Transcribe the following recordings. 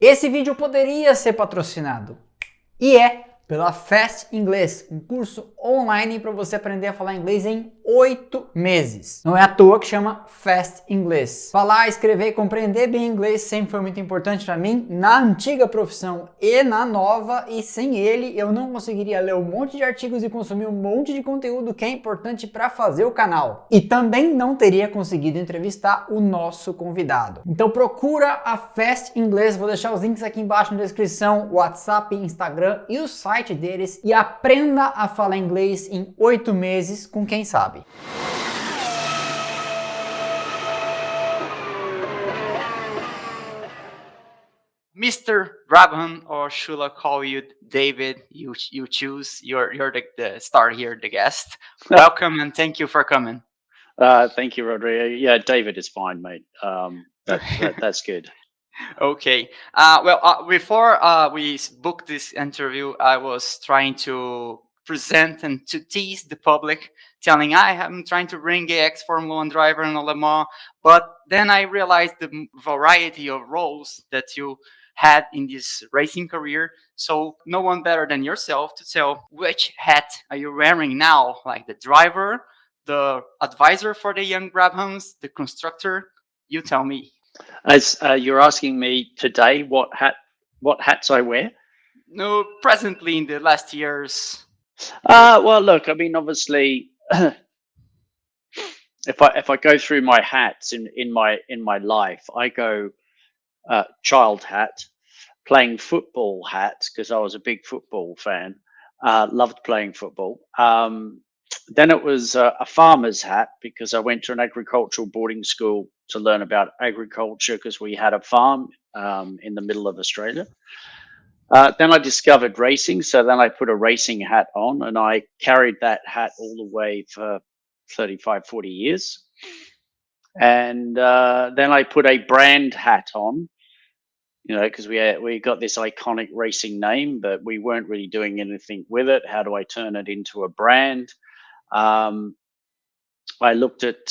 Esse vídeo poderia ser patrocinado e é pela Fast Inglês, um curso online para você aprender a falar inglês em 8 meses. Não é à toa que chama Fast Inglês. Falar, escrever e compreender bem inglês sempre foi muito importante para mim na antiga profissão e na nova, e sem ele eu não conseguiria ler um monte de artigos e consumir um monte de conteúdo que é importante para fazer o canal. E também não teria conseguido entrevistar o nosso convidado. Então procura a Fast Inglês, vou deixar os links aqui embaixo na descrição, WhatsApp, Instagram e o site deles, e aprenda a falar inglês em 8 meses com quem sabe. Mr. Brabham, or should I call you David? You choose. You're the star here, the guest. Welcome and thank you for coming. Thank you, Rodrigo. Yeah, David is fine, mate. That's good. Okay. Before we booked this interview, I was trying to present and to tease the public, telling I am trying to bring a ex-Formula 1 driver in Le Mans, but then I realized the variety of roles that you had in this racing career. So no one better than yourself to tell which hat are you wearing now, like the driver, the advisor for the young Brabhams, the constructor. You tell me. As you're asking me today, what hats I wear? No, presently in the last years. Well, look, I mean, obviously, if I go through my hats in my life, I go child hat, playing football hat because I was a big football fan, loved playing football. Then it was a farmer's hat because I went to an agricultural boarding school to learn about agriculture because we had a farm in the middle of Australia. Then I discovered racing, so then I put a racing hat on and I carried that hat all the way for 35, 40 years. And then I put a brand hat on, you know, because we got this iconic racing name, but we weren't really doing anything with it. How do I turn it into a brand? I looked at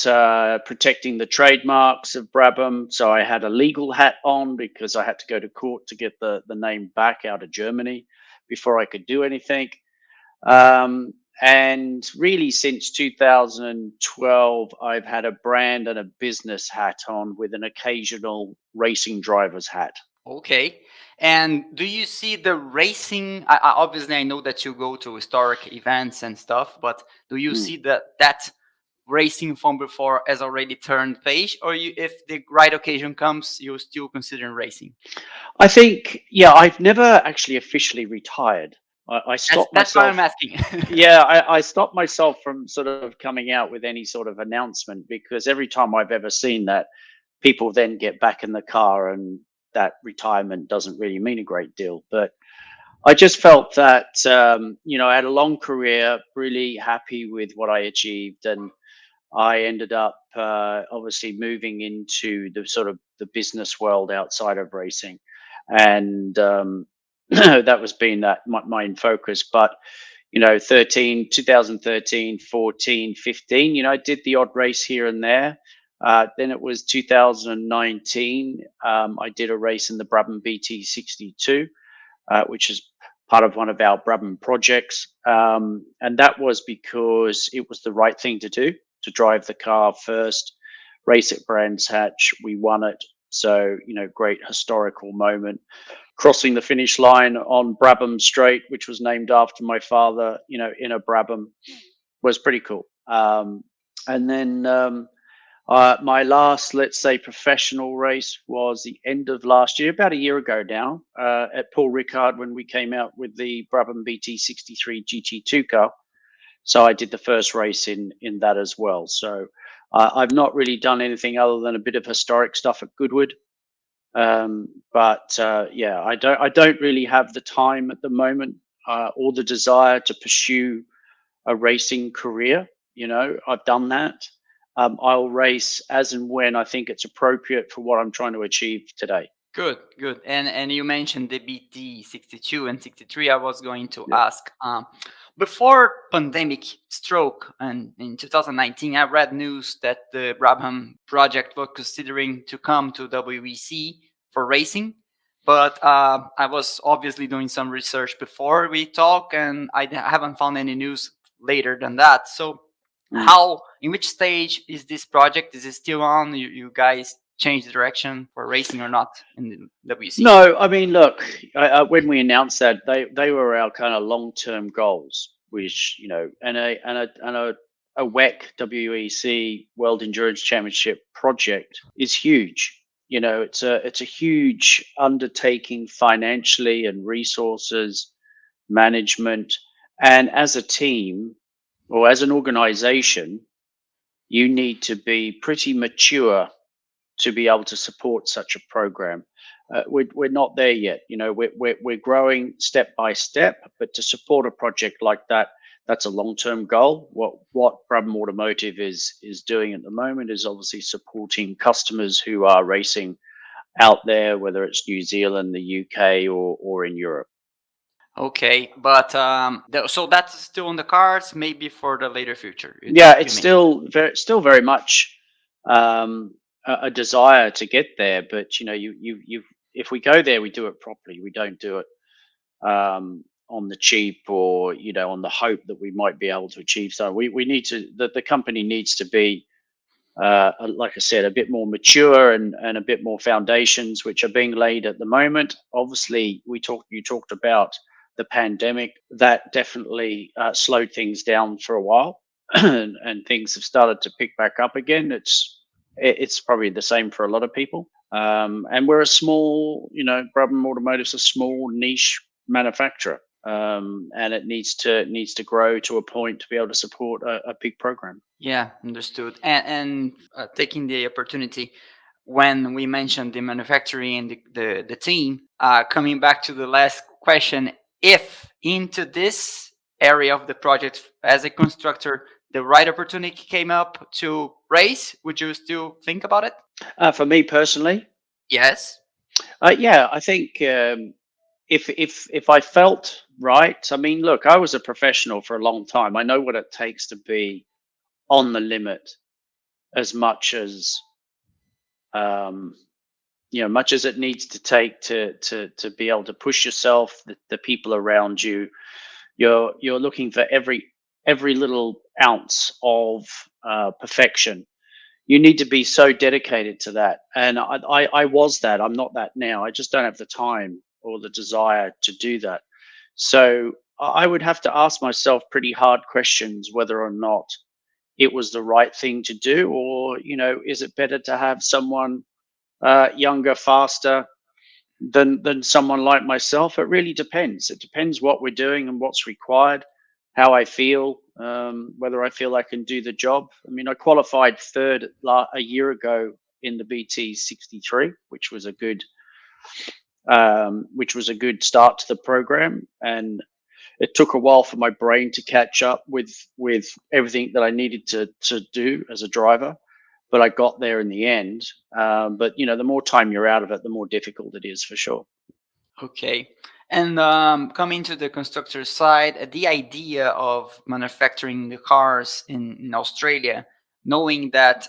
protecting the trademarks of Brabham, so I had a legal hat on because I had to go to court to get the name back out of Germany before I could do anything. And really, since 2012, I've had a brand and a business hat on with an occasional racing driver's hat. Okay. And do you see the racing? Obviously, I know that you go to historic events and stuff, but do you see that racing from before has already turned page, or if the right occasion comes, you're still considering racing? I think, yeah, I've never actually officially retired. I stopped That's myself. what I'm asking. Yeah, I stopped myself from sort of coming out with any sort of announcement because every time I've ever seen that, people then get back in the car and that retirement doesn't really mean a great deal. But I just felt that, you know, I had a long career, really happy with what I achieved. And I ended up obviously moving into the sort of the business world outside of racing. And that was being my main focus. But, you know, 2013, 14, 15, you know, I did the odd race here and there. Then it was 2019. I did a race in the Brabham BT62, which is part of one of our Brabham projects. And that was because it was the right thing to do, to drive the car first, race at Brands Hatch. We won it. So, you know, great historical moment. Crossing the finish line on Brabham Straight, which was named after my father, you know, in a Brabham, was pretty cool. And then my last, let's say, professional race was the end of last year, about a year ago now, at Paul Ricard when we came out with the Brabham BT63 GT2 car. So I did the first race in that as well. So I've not really done anything other than a bit of historic stuff at Goodwood. But yeah, I don't really have the time at the moment or the desire to pursue a racing career. You know, I've done that. I'll race as and when I think it's appropriate for what I'm trying to achieve today. Good. And you mentioned the BT62 and 63. I was going to ask. Before pandemic stroke and in 2019, I read news that the Brabham project was considering to come to WEC for racing, But I was obviously doing some research before we talk, and I haven't found any news later than that. So, in which stage is this project? Is it still on? You guys change the direction for racing or not in the WC? No, I mean, look, when we announced that, they were our kind of long-term goals, which, you know, and a WEC World Endurance Championship project is huge. You know, it's a huge undertaking financially and resources, management, and as a team or as an organization, you need to be pretty mature to be able to support such a program. We're not there yet. You know, we're growing step by step, but to support a project like that, that's a long-term goal. What Brabham Automotive is doing at the moment is obviously supporting customers who are racing out there, whether it's New Zealand, the UK, or in Europe. Okay, but so that's still on the cards, maybe for the later future. Yeah, it's still very much a desire to get there, but you know, you if we go there, we do it properly. We don't do it on the cheap, or you know, on the hope that we might be able to achieve. So we need to the company needs to be like I said, a bit more mature and a bit more foundations, which are being laid at the moment. Obviously, you talked about the pandemic. That definitely slowed things down for a while, and things have started to pick back up again. It's probably the same for a lot of people. And we're a small, you know, Brabham Automotive's a small niche manufacturer, and it needs to grow to a point to be able to support a big program. Yeah, understood. And taking the opportunity, when we mentioned the manufacturing and the team, coming back to the last question, if into this area of the project as a constructor, the right opportunity came up to race, would you still think about it? For me personally, Yes. yeah, I think if I felt right, I mean, look, I was a professional for a long time. I know what it takes to be on the limit, as much as you know, much as it needs to take to be able to push yourself, the people around you. You're looking for every little ounce of perfection. You need to be so dedicated to that, and I was that. I'm not that now. I just don't have the time or the desire to do that. So I would have to ask myself pretty hard questions whether or not it was the right thing to do, or you know, is it better to have someone younger, faster than someone like myself? It really depends. It depends what we're doing and what's required, how I feel, whether I feel I can do the job. I mean, I qualified third a year ago in the BT 63, which was a good start to the program, and it took a while for my brain to catch up with everything that I needed to do as a driver, but I got there in the end. But you know, the more time you're out of it, the more difficult it is, for sure. Okay. And coming to the constructor side, the idea of manufacturing the cars in Australia, knowing that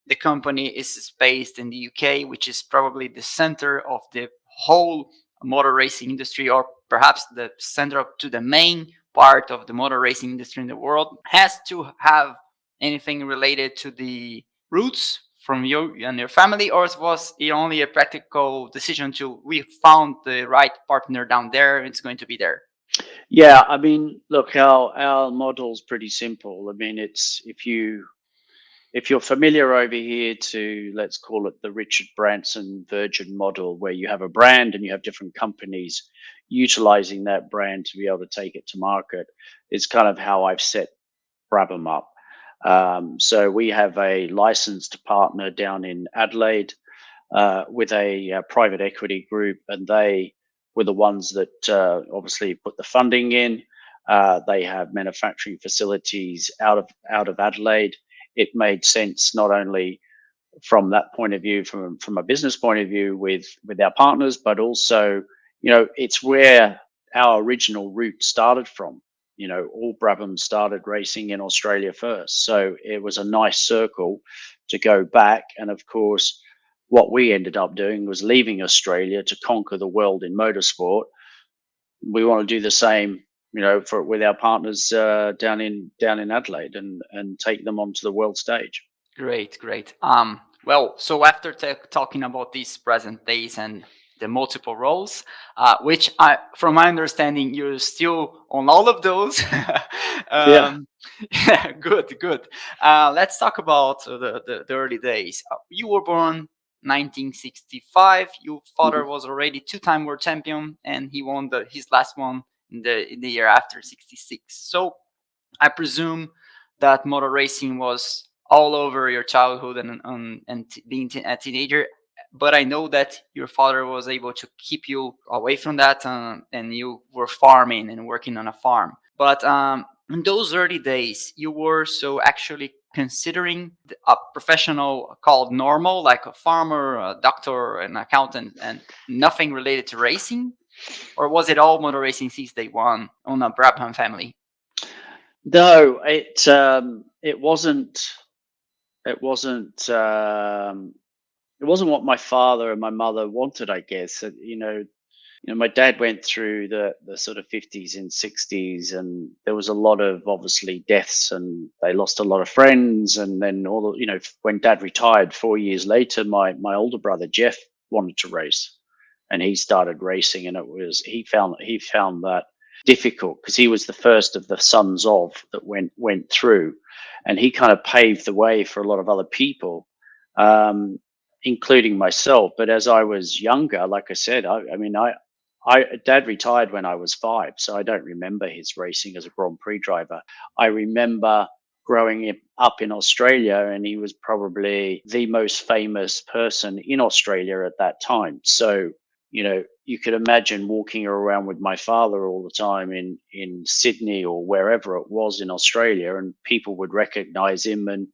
the company is based in the UK, which is probably the center of the whole motor racing industry, or perhaps the center to the main part of the motor racing industry in the world, has to have anything related to the roots from you and your family, or was it only a practical decision to, we found the right partner down there, it's going to be there? Yeah, I mean, look, our model's pretty simple. I mean, it's if you're familiar over here to, let's call it the Richard Branson Virgin model, where you have a brand and you have different companies utilizing that brand to be able to take it to market, is kind of how I've set Brabham up. So we have a licensed partner down in Adelaide with a private equity group, and they were the ones that obviously put the funding in. They have manufacturing facilities out of Adelaide. It made sense not only from that point of view, from a business point of view with our partners, but also, you know, it's where our original route started from. You know, all Brabham started racing in Australia first, so it was a nice circle to go back. And of course, what we ended up doing was leaving Australia to conquer the world in motorsport. We want to do the same, with our partners down in Adelaide, and take them onto the world stage. Great, great. Well, so after talking about these present days and the multiple roles, which from my understanding, you're still on all of those. Yeah. Yeah, good, good. Let's talk about the early days. You were born 1965. Your father was already two-time world champion, and he won his last one in the year after, 66. So I presume that motor racing was all over your childhood and being a teenager. But I know that your father was able to keep you away from that, and you were farming and working on a farm. But in those early days, you were so actually considering a professional called normal, like a farmer, a doctor, an accountant, and nothing related to racing? Or was it all motor racing since day one on a Brabham family? No, it wasn't. It wasn't. It wasn't what my father and my mother wanted, I guess. My dad went through the sort of 50s and 60s, and there was a lot of obviously deaths, and they lost a lot of friends. And then when Dad retired 4 years later, my older brother Geoff wanted to race, and he started racing, and he found that difficult because he was the first of the sons of that went through, and he kind of paved the way for a lot of other people, including myself. But as I was younger, like I said, Dad retired when I was 5, so I don't remember his racing as a Grand Prix driver. I remember growing up in Australia, and he was probably the most famous person in Australia at that time. So, you could imagine walking around with my father all the time in Sydney or wherever it was in Australia, and people would recognize him and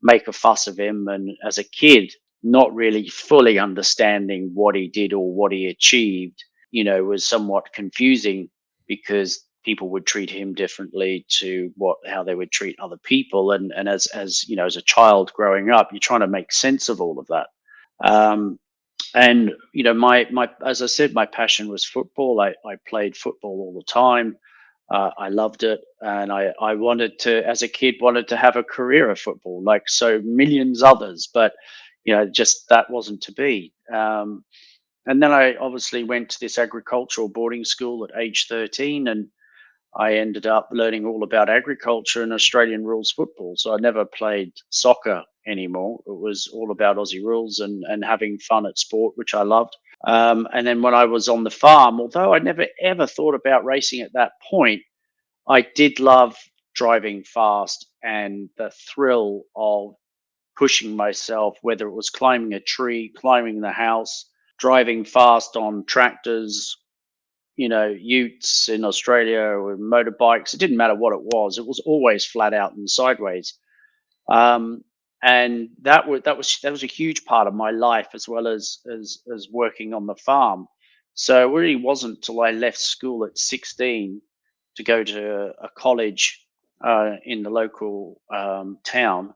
make a fuss of him. And as a kid, not really fully understanding what he did or what he achieved, was somewhat confusing, because people would treat him differently to how they would treat other people. And as a child growing up, you're trying to make sense of all of that. And my as I said, my passion was football. I played football all the time. I loved it, and I wanted to, as a kid, wanted to have a career of football, like so millions others. But just that wasn't to be. And then I obviously went to this agricultural boarding school at age 13, and I ended up learning all about agriculture and Australian rules football. So I never played soccer anymore. It was all about Aussie rules and having fun at sport, which I loved. And then when I was on the farm, although I never ever thought about racing at that point, I did love driving fast and the thrill of pushing myself, whether it was climbing a tree, climbing the house, driving fast on tractors, utes in Australia, or motorbikes. It didn't matter what it was always flat out and sideways. And that was a huge part of my life, as well as working on the farm. So it really wasn't till I left school at 16 to go to a college in the local town,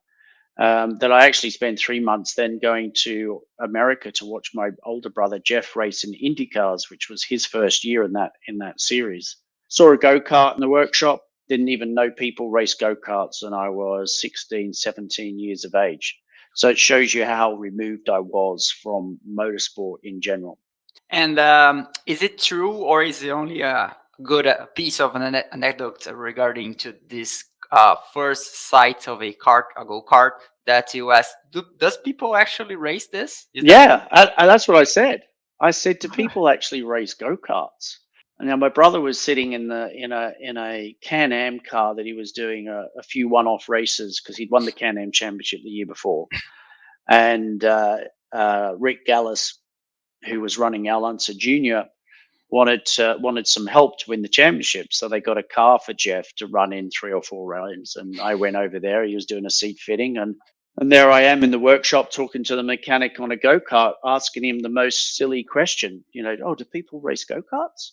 that I actually spent 3 months then going to America to watch my older brother Geoff race in Indy cars, which was his first year in that series. Saw a go-kart in the workshop, didn't even know people race go-karts, and I was 16, 17 years of age. So it shows you how removed I was from motorsport in general. And is it true, or is it only a good piece of an anecdote regarding to this first sight of a go-kart, that you asked, does people actually race this? Yeah, that's what I said. I said, do people actually race go-karts? And now my brother was sitting in a Can-Am car that he was doing a few one-off races, because he'd won the Can-Am championship the year before. And Rick Gallis, who was running Al Unser Jr., wanted some help to win the championship. So they got a car for Geoff to run in 3 or 4 rounds. And I went over there. He was doing a seat fitting, and there I am in the workshop talking to the mechanic on a go-kart, asking him the most silly question, oh, do people race go-karts?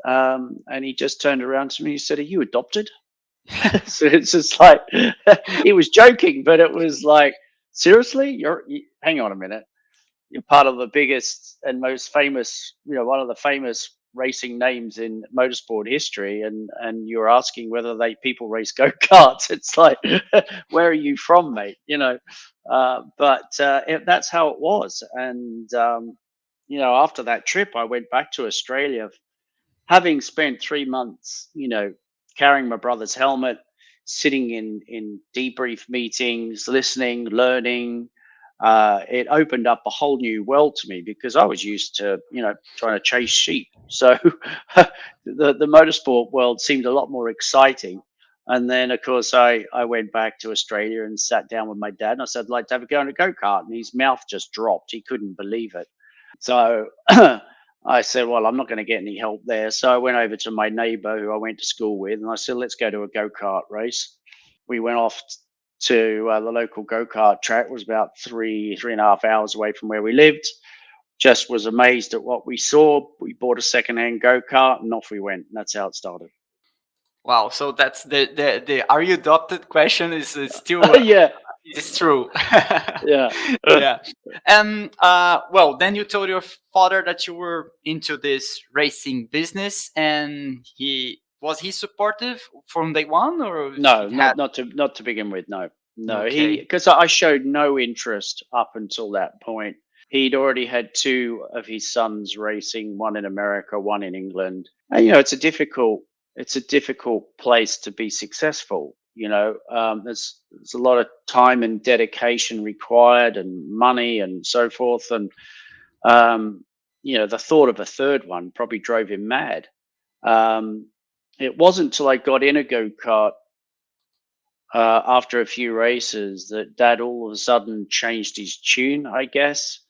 And he just turned around to me. He said, are you adopted? So it's just like, he was joking, but it was like, seriously? Hang on a minute. you're part of the biggest and most famous, one of the famous racing names in motorsport history, and you're asking whether people race go-karts. It's like, where are you from, mate? That's how it was. And after that trip, I went back to Australia, having spent 3 months, carrying my brother's helmet, sitting in debrief meetings, listening, learning. It opened up a whole new world to me, because I was used to, trying to chase sheep. So the motorsport world seemed a lot more exciting. And then, of course, I went back to Australia and sat down with my dad, and I said, I'd like to have a go on a go-kart. And his mouth just dropped. He couldn't believe it. So I said, well, I'm not going to get any help there. So I went over to my neighbor who I went to school with, and I said, let's go to a go-kart race. We went off to the local go-kart track. It was about 3.5 hours away from where we lived. Just was amazed at what we saw. We bought a secondhand go-kart, and off we went. And that's how it started. Wow. So that's the are you adopted question is still yeah. It's true. Yeah. Yeah. And well, then you told your father that you were into this racing business, and was he supportive from day one, or No, not to begin with. No. Okay. Because I showed no interest up until that point. He'd already had 2 of his sons racing, one in America, one in England. And it's a difficult place to be successful. There's a lot of time and dedication required, and money and so forth. And the thought of a third one probably drove him mad. It wasn't until I got in a go-kart after a few races that Dad all of a sudden changed his tune, I guess.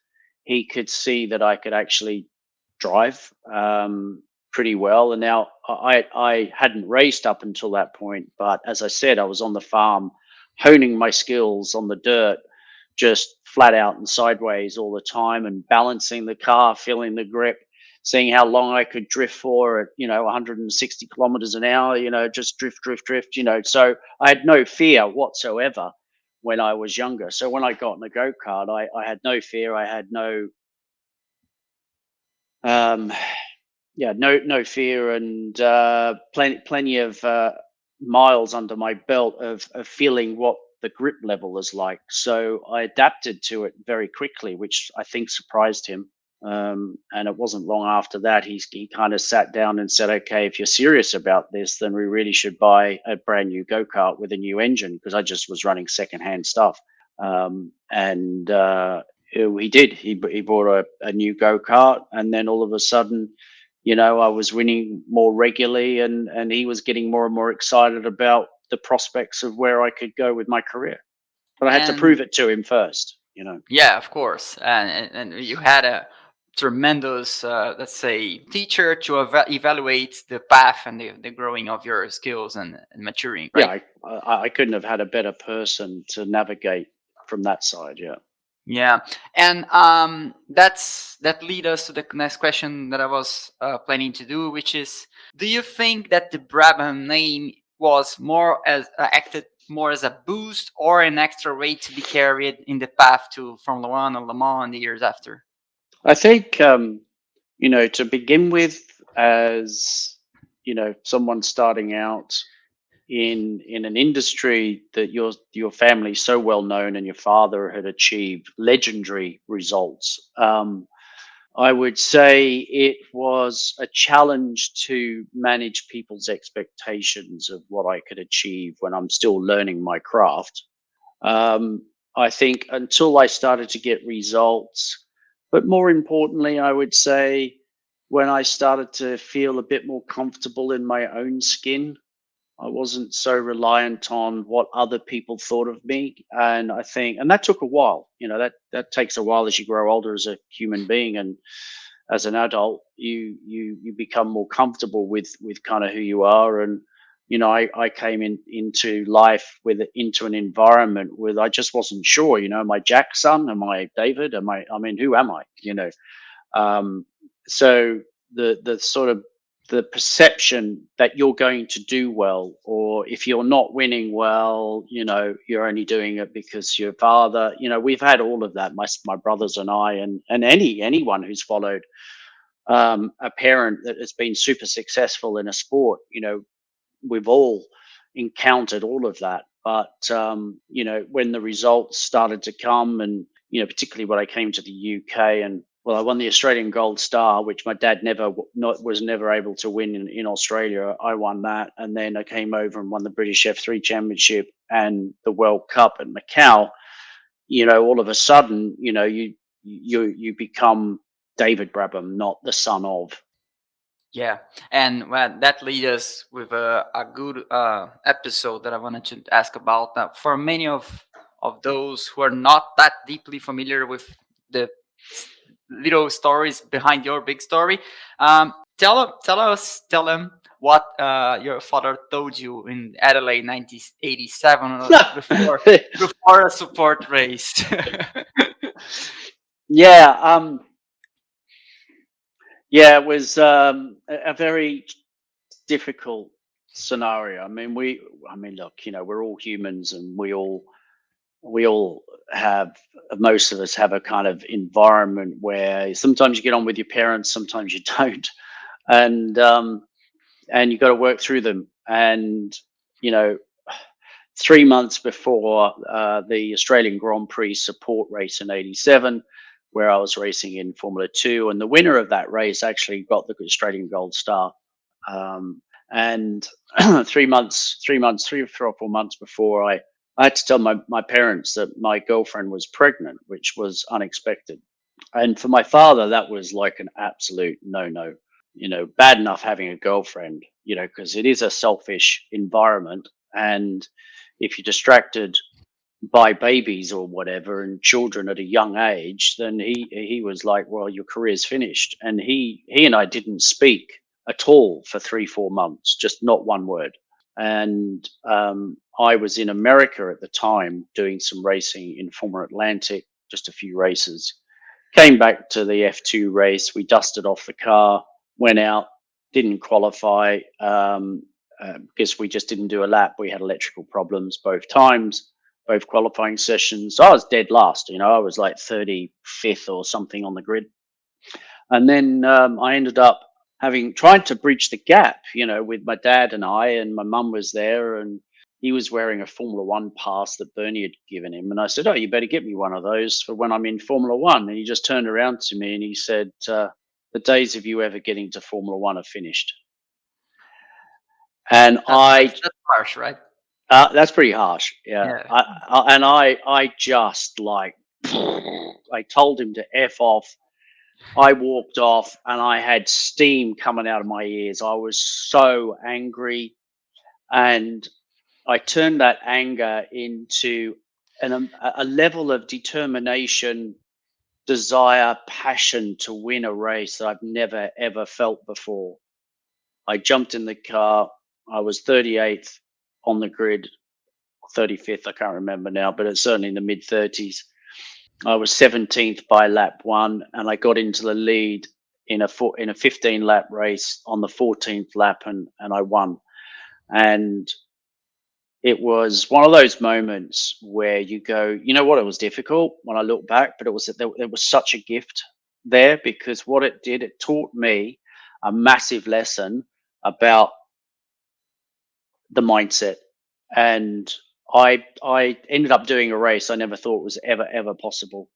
He could see that I could actually drive pretty well. And now I hadn't raced up until that point, but as I said, I was on the farm honing my skills on the dirt, just flat out and sideways all the time, and balancing the car, feeling the grip, seeing how long I could drift for at 160 kilometers an hour, just drift. So I had no fear whatsoever when I was younger. So when I got in a go-kart, I had no fear. I had no no fear, and plenty of miles under my belt of feeling what the grip level is like. So I adapted to it very quickly, which I think surprised him. And it wasn't long after that he kind of sat down and said, okay, if you're serious about this, then we really should buy a brand new go-kart with a new engine, because I just was running secondhand stuff. He did. He bought a new go-kart, and then all of a sudden, I was winning more regularly, and he was getting more and more excited about the prospects of where I could go with my career. But I had to prove it to him first, Yeah, of course. And you had a tremendous, let's say, teacher to evaluate the path and the growing of your skills and maturing, right? Yeah, I couldn't have had a better person to navigate from that side, yeah. Yeah, and that lead us to the next question that I was planning to do, which is: do you think that the Brabham name was more as acted more as a boost or an extra weight to be carried in the path to Formula One and Le Mans in the years after? I think to begin with, as someone starting out in an industry that your family's so well known, and your father had achieved legendary results, I would say it was a challenge to manage people's expectations of what I could achieve when I'm still learning my craft. I think until I started to get results, but more importantly, I would say when I started to feel a bit more comfortable in my own skin, I wasn't so reliant on what other people thought of me. And I think, and that took a while, that takes a while as you grow older as a human being. And as an adult, you become more comfortable with kind of who you are. And, I came into life into an environment where I just wasn't sure, am I Jack's son? Am I David? Who am I? So the sort of the perception that you're going to do well, or if you're not winning well, you're only doing it because your father. We've had all of that. My brothers and I, and anyone who's followed a parent that has been super successful in a sport. We've all encountered all of that. But when the results started to come, and particularly when I came to the UK, and I won the Australian Gold Star, which my dad was never able to win in Australia. I won that, and then I came over and won the British F3 Championship and the World Cup at Macau. All of a sudden, you become David Brabham, not the son of. Yeah, and that leads us with a good episode that I wanted to ask about. For many of those who are not that deeply familiar with the little stories behind your big story, tell them what your father told you in Adelaide 1987 before a support race. Yeah. Yeah, it was a very difficult scenario. I mean, look, we're all humans, and we all have, most of us have a kind of environment where sometimes you get on with your parents, sometimes you don't, and you got to work through them. And 3 months before the Australian Grand Prix support race in '87, where I was racing in Formula 2, and the winner of that race actually got the Australian Gold Star. And 3 months, 3 or 4 months before, I had to tell my parents that my girlfriend was pregnant, which was unexpected. And for my father, that was like an absolute no. Bad enough having a girlfriend, because it is a selfish environment. And if you're distracted by babies or whatever and children at a young age, then he was like, well, your career's finished. And he and I didn't speak at all for 3-4 months, just not one word. And I was in America at the time doing some racing in Formula Atlantic, just a few races. Came back to the F2 race, we dusted off the car, went out, didn't qualify because we just didn't do a lap. We had electrical problems both times, both qualifying sessions. I was dead last, I was like 35th or something on the grid. And then I ended up having tried to bridge the gap, with my dad and my mum was there, and he was wearing a Formula One pass that Bernie had given him. And I said, oh, you better get me one of those for when I'm in Formula One. And he just turned around to me and he said, the days of you ever getting to Formula One are finished. And that's harsh, right? That's pretty harsh. Yeah. I just like, I told him to F off. I walked off and I had steam coming out of my ears. I was so angry, and I turned that anger into a level of determination, desire, passion to win a race that I've never, ever felt before. I jumped in the car. I was 38th on the grid, 35th, I can't remember now, but it's certainly in the mid 30s. I was 17th by lap 1, and I got into the lead in a 15 lap race on the 14th lap, and I won. And it was one of those moments where you go, you know what, it was difficult when I look back, but there was such a gift there, because what it did, it taught me a massive lesson about the mindset. And I ended up doing a race I never thought was ever possible.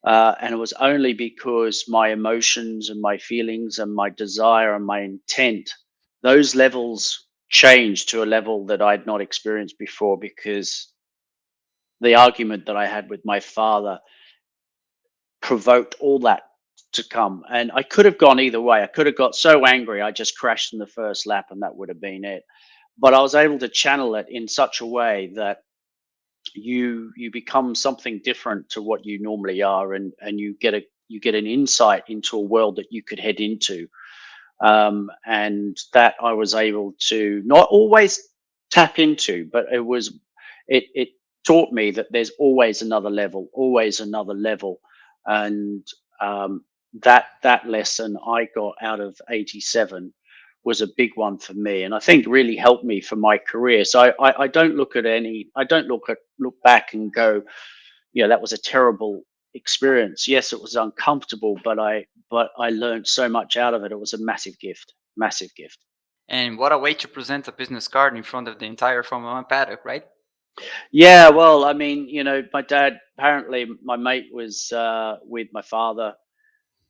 And it was only because my emotions and my feelings and my desire and my intent, those levels changed to a level that I'd not experienced before, because the argument that I had with my father provoked all that to come. And I could have gone either way. I could have got so angry I just crashed in the first lap, and that would have been it. But I was able to channel it in such a way that you become something different to what you normally are, and you get an insight into a world that you could head into, and that I was able to not always tap into, but it taught me that there's always another level, and that lesson I got out of '87 was a big one for me, and I think really helped me for my career. So I don't look back and go, that was a terrible experience. Yes, it was uncomfortable, but I learned so much out of it. It was a massive gift, massive gift. And what a way to present a business card in front of the entire Formula One paddock, right? Yeah, well, I mean, my dad, apparently my mate was with my father,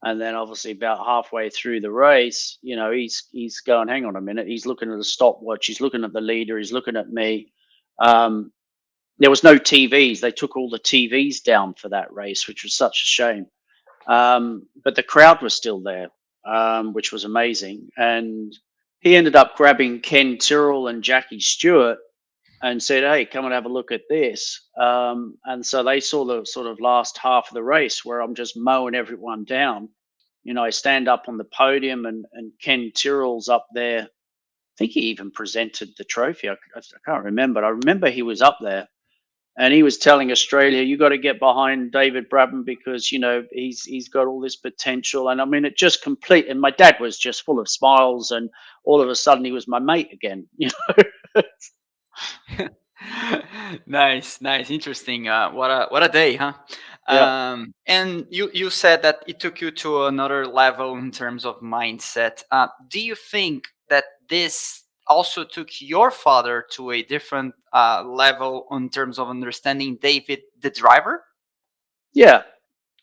and then obviously about halfway through the race, he's going, hang on a minute, he's looking at the stopwatch, he's looking at the leader, he's looking at me. There was no TVs. They took all the TVs down for that race, which was such a shame. But the crowd was still there, which was amazing. And he ended up grabbing Ken Tyrrell and Jackie Stewart and said, hey, come and have a look at this. And so they saw the sort of last half of the race where I'm just mowing everyone down. I stand up on the podium and Ken Tyrrell's up there. I think he even presented the trophy. I can't remember. I remember he was up there and he was telling Australia, you got to get behind David Brabham because, he's got all this potential. And I mean, it just and my dad was just full of smiles and all of a sudden he was my mate again, Nice, interesting. What a day, huh? Yeah. And you said that it took you to another level in terms of mindset. Do you think that this also took your father to a different level in terms of understanding David, the driver? Yeah.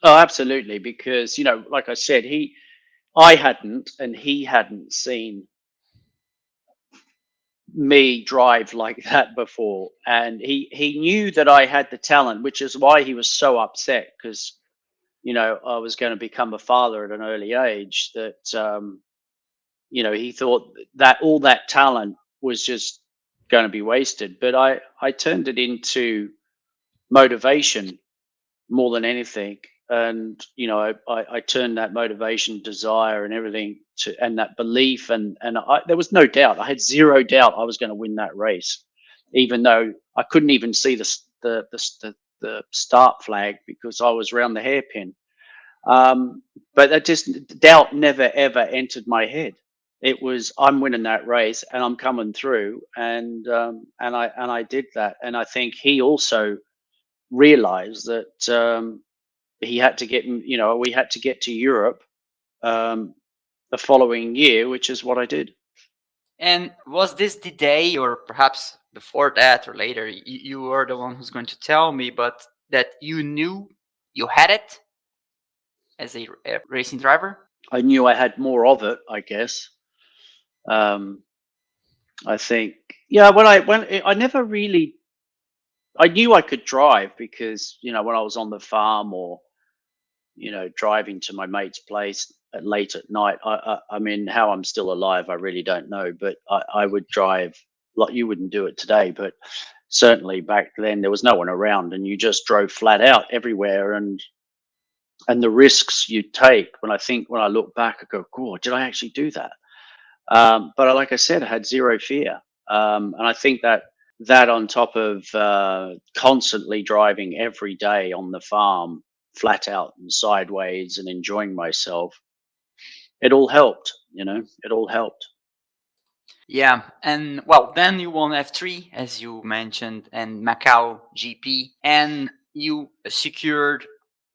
Oh, absolutely. Because, like I said, I hadn't, and he hadn't seen me drive like that before. And he knew that I had the talent, which is why he was so upset because, I was going to become a father at an early age that, he thought that all that talent was just going to be wasted. But I turned it into motivation more than anything. And, I turned that motivation, desire and everything and that belief. And there was no doubt. I had zero doubt I was going to win that race, even though I couldn't even see the start flag because I was around the hairpin. But that doubt never, ever entered my head. It was, I'm winning that race and I'm coming through. And I did that. And I think he also realized that, he had to get, we had to get to Europe the following year, which is what I did. And was this the day, or perhaps before that or later, you were the one who's going to tell me, but that you knew you had it as a racing driver? I knew I had more of it, I guess. I think, yeah, when I never really, I knew I could drive because, when I was on the farm or, driving to my mate's place late at night. I mean, how I'm still alive, I really don't know, but I would drive like you wouldn't do it today, but certainly back then there was no one around and you just drove flat out everywhere. And the risks you take, when I look back, I go, God, did I actually do that? But like I said, I had zero fear. And I think that on top of constantly driving every day on the farm, flat out and sideways and enjoying myself, it all helped, it all helped. Yeah, and well, then you won F3, as you mentioned, and Macau GP, and you secured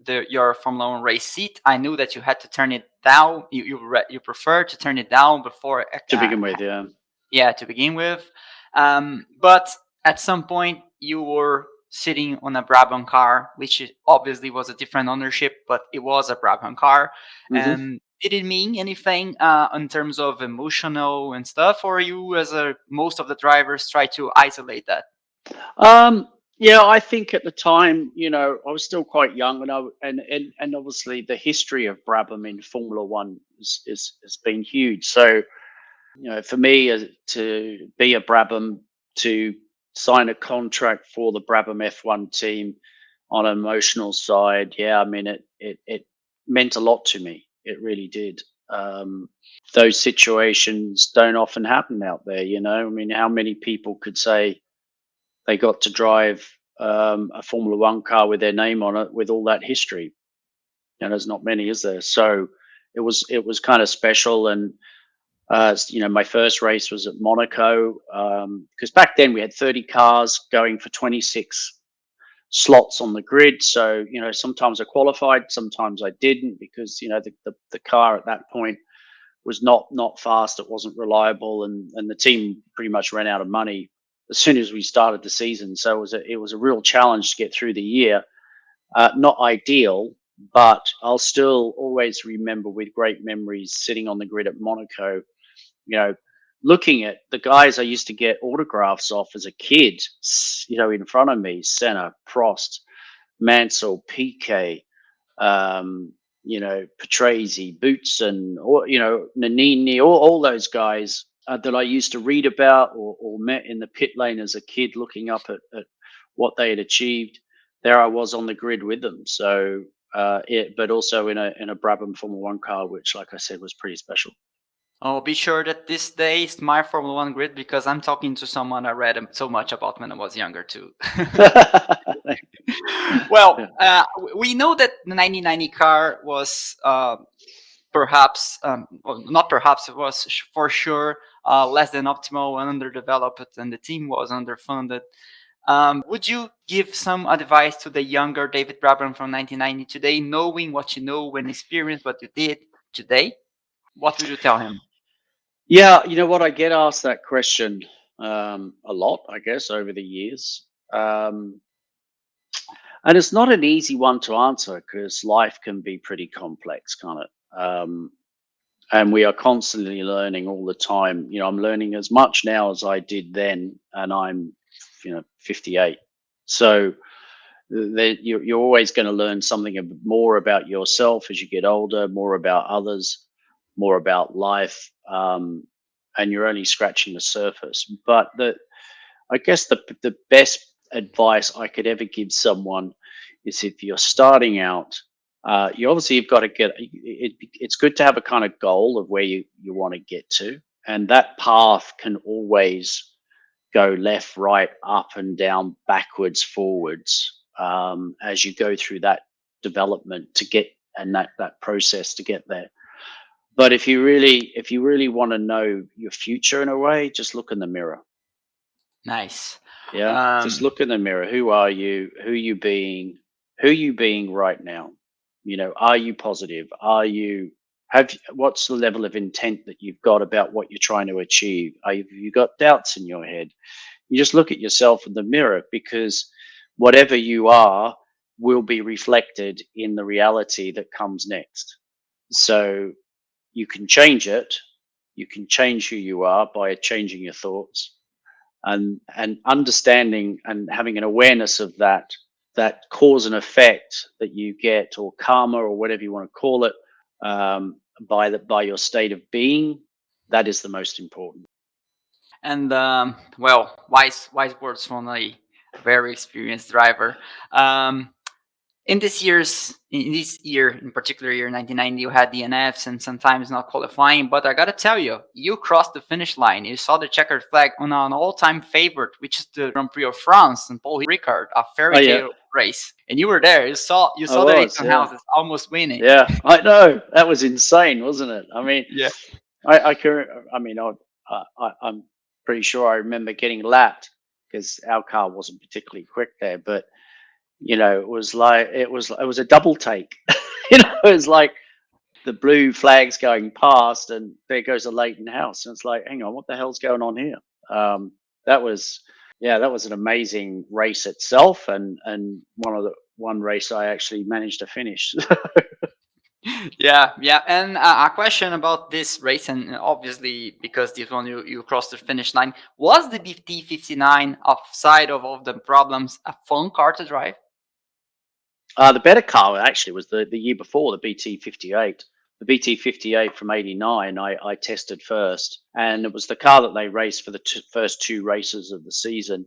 your Formula One race seat. I knew that you had to turn it down. You prefer to turn it down before To begin with, yeah. Yeah, to begin with. But at some point, you were sitting on a Brabham car, which obviously was a different ownership, but it was a Brabham car. Mm-hmm. And did it mean anything in terms of emotional and stuff, or you, as most of the drivers, try to isolate that? Yeah, I think at the time, I was still quite young, and obviously the history of Brabham in Formula One has been huge. So, for me to be a Brabham, to sign a contract for the Brabham F1 team on an emotional side, yeah, I mean it meant a lot to me. It really did. Those situations don't often happen out there, I mean, how many people could say they got to drive a Formula One car with their name on it with all that history? There's not many, is there? So it was kind of special, and My first race was at Monaco, because back then we had 30 cars going for 26 slots on the grid. So, sometimes I qualified, sometimes I didn't, because, the car at that point was not fast. It wasn't reliable, and the team pretty much ran out of money as soon as we started the season. So it was a real challenge to get through the year. Not ideal, but I'll still always remember with great memories sitting on the grid at Monaco, looking at the guys I used to get autographs off as a kid, in front of me: Senna, Prost, Mansell, Piquet, Patrese, Boutsen, or Nannini, all those guys that I used to read about or met in the pit lane as a kid, looking up at what they had achieved. There I was on the grid with them. So, but also in a Brabham Formula One car, which, like I said, was pretty special. Oh, be sure that this day is my Formula One grid, because I'm talking to someone I read so much about when I was younger too. Well, we know that the 1990 car was perhaps, not perhaps, it was for sure less than optimal and underdeveloped, and the team was underfunded. Would you give some advice to the younger David Brabham from 1990 today, knowing what you know and experience what you did today? What would you tell him? Yeah, you know what? I get asked that question a lot, I guess, over the years. And it's not an easy one to answer, because life can be pretty complex, can't it? And we are constantly learning all the time. I'm learning as much now as I did then, and I'm 58. So you're always going to learn something more about yourself as you get older, more about others, more about life, and you're only scratching the surface. But I guess the best advice I could ever give someone is, if you're starting out, you've got to get it's good to have a kind of goal of where you want to get to, and that path can always go left, right, up and down, backwards, forwards, as you go through that development to get, and that process to get there. But if you really want to know your future in a way, just look in the mirror. Nice. Yeah, just look in the mirror. Who are you? Who you being? Who you being right now? Are you positive? What's the level of intent that you've got about what you're trying to achieve? Have you got doubts in your head? You just look at yourself in the mirror, because whatever you are will be reflected in the reality that comes next. So you can change it. You can change who you are by changing your thoughts, and understanding and having an awareness of that cause and effect that you get, or karma, or whatever you want to call it, by your state of being. That is the most important. And wise words from a very experienced driver. In this year, in particular year 1990, you had DNFs and sometimes not qualifying. But I gotta tell you, you crossed the finish line. You saw the checkered flag on an all-time favorite, which is the Grand Prix of France, and Paul Ricard, a fairy tale race. And you were there. You saw the Leyton House almost winning. Yeah, I know. That was insane, wasn't it? I mean, yeah. I'm pretty sure I remember getting lapped, because our car wasn't particularly quick there, but it was a double take. It was like the blue flags going past, and there goes the Leyton House, and it's like, hang on, what the hell's going on here? That was an amazing race itself, and one race I actually managed to finish. Yeah. And a question about this race, and obviously because this one you crossed the finish line, was the BT59, outside of all the problems, a fun car to drive? The better car actually was the year before, the BT58. The BT58 from '89, I tested first, and it was the car that they raced for the first two races of the season.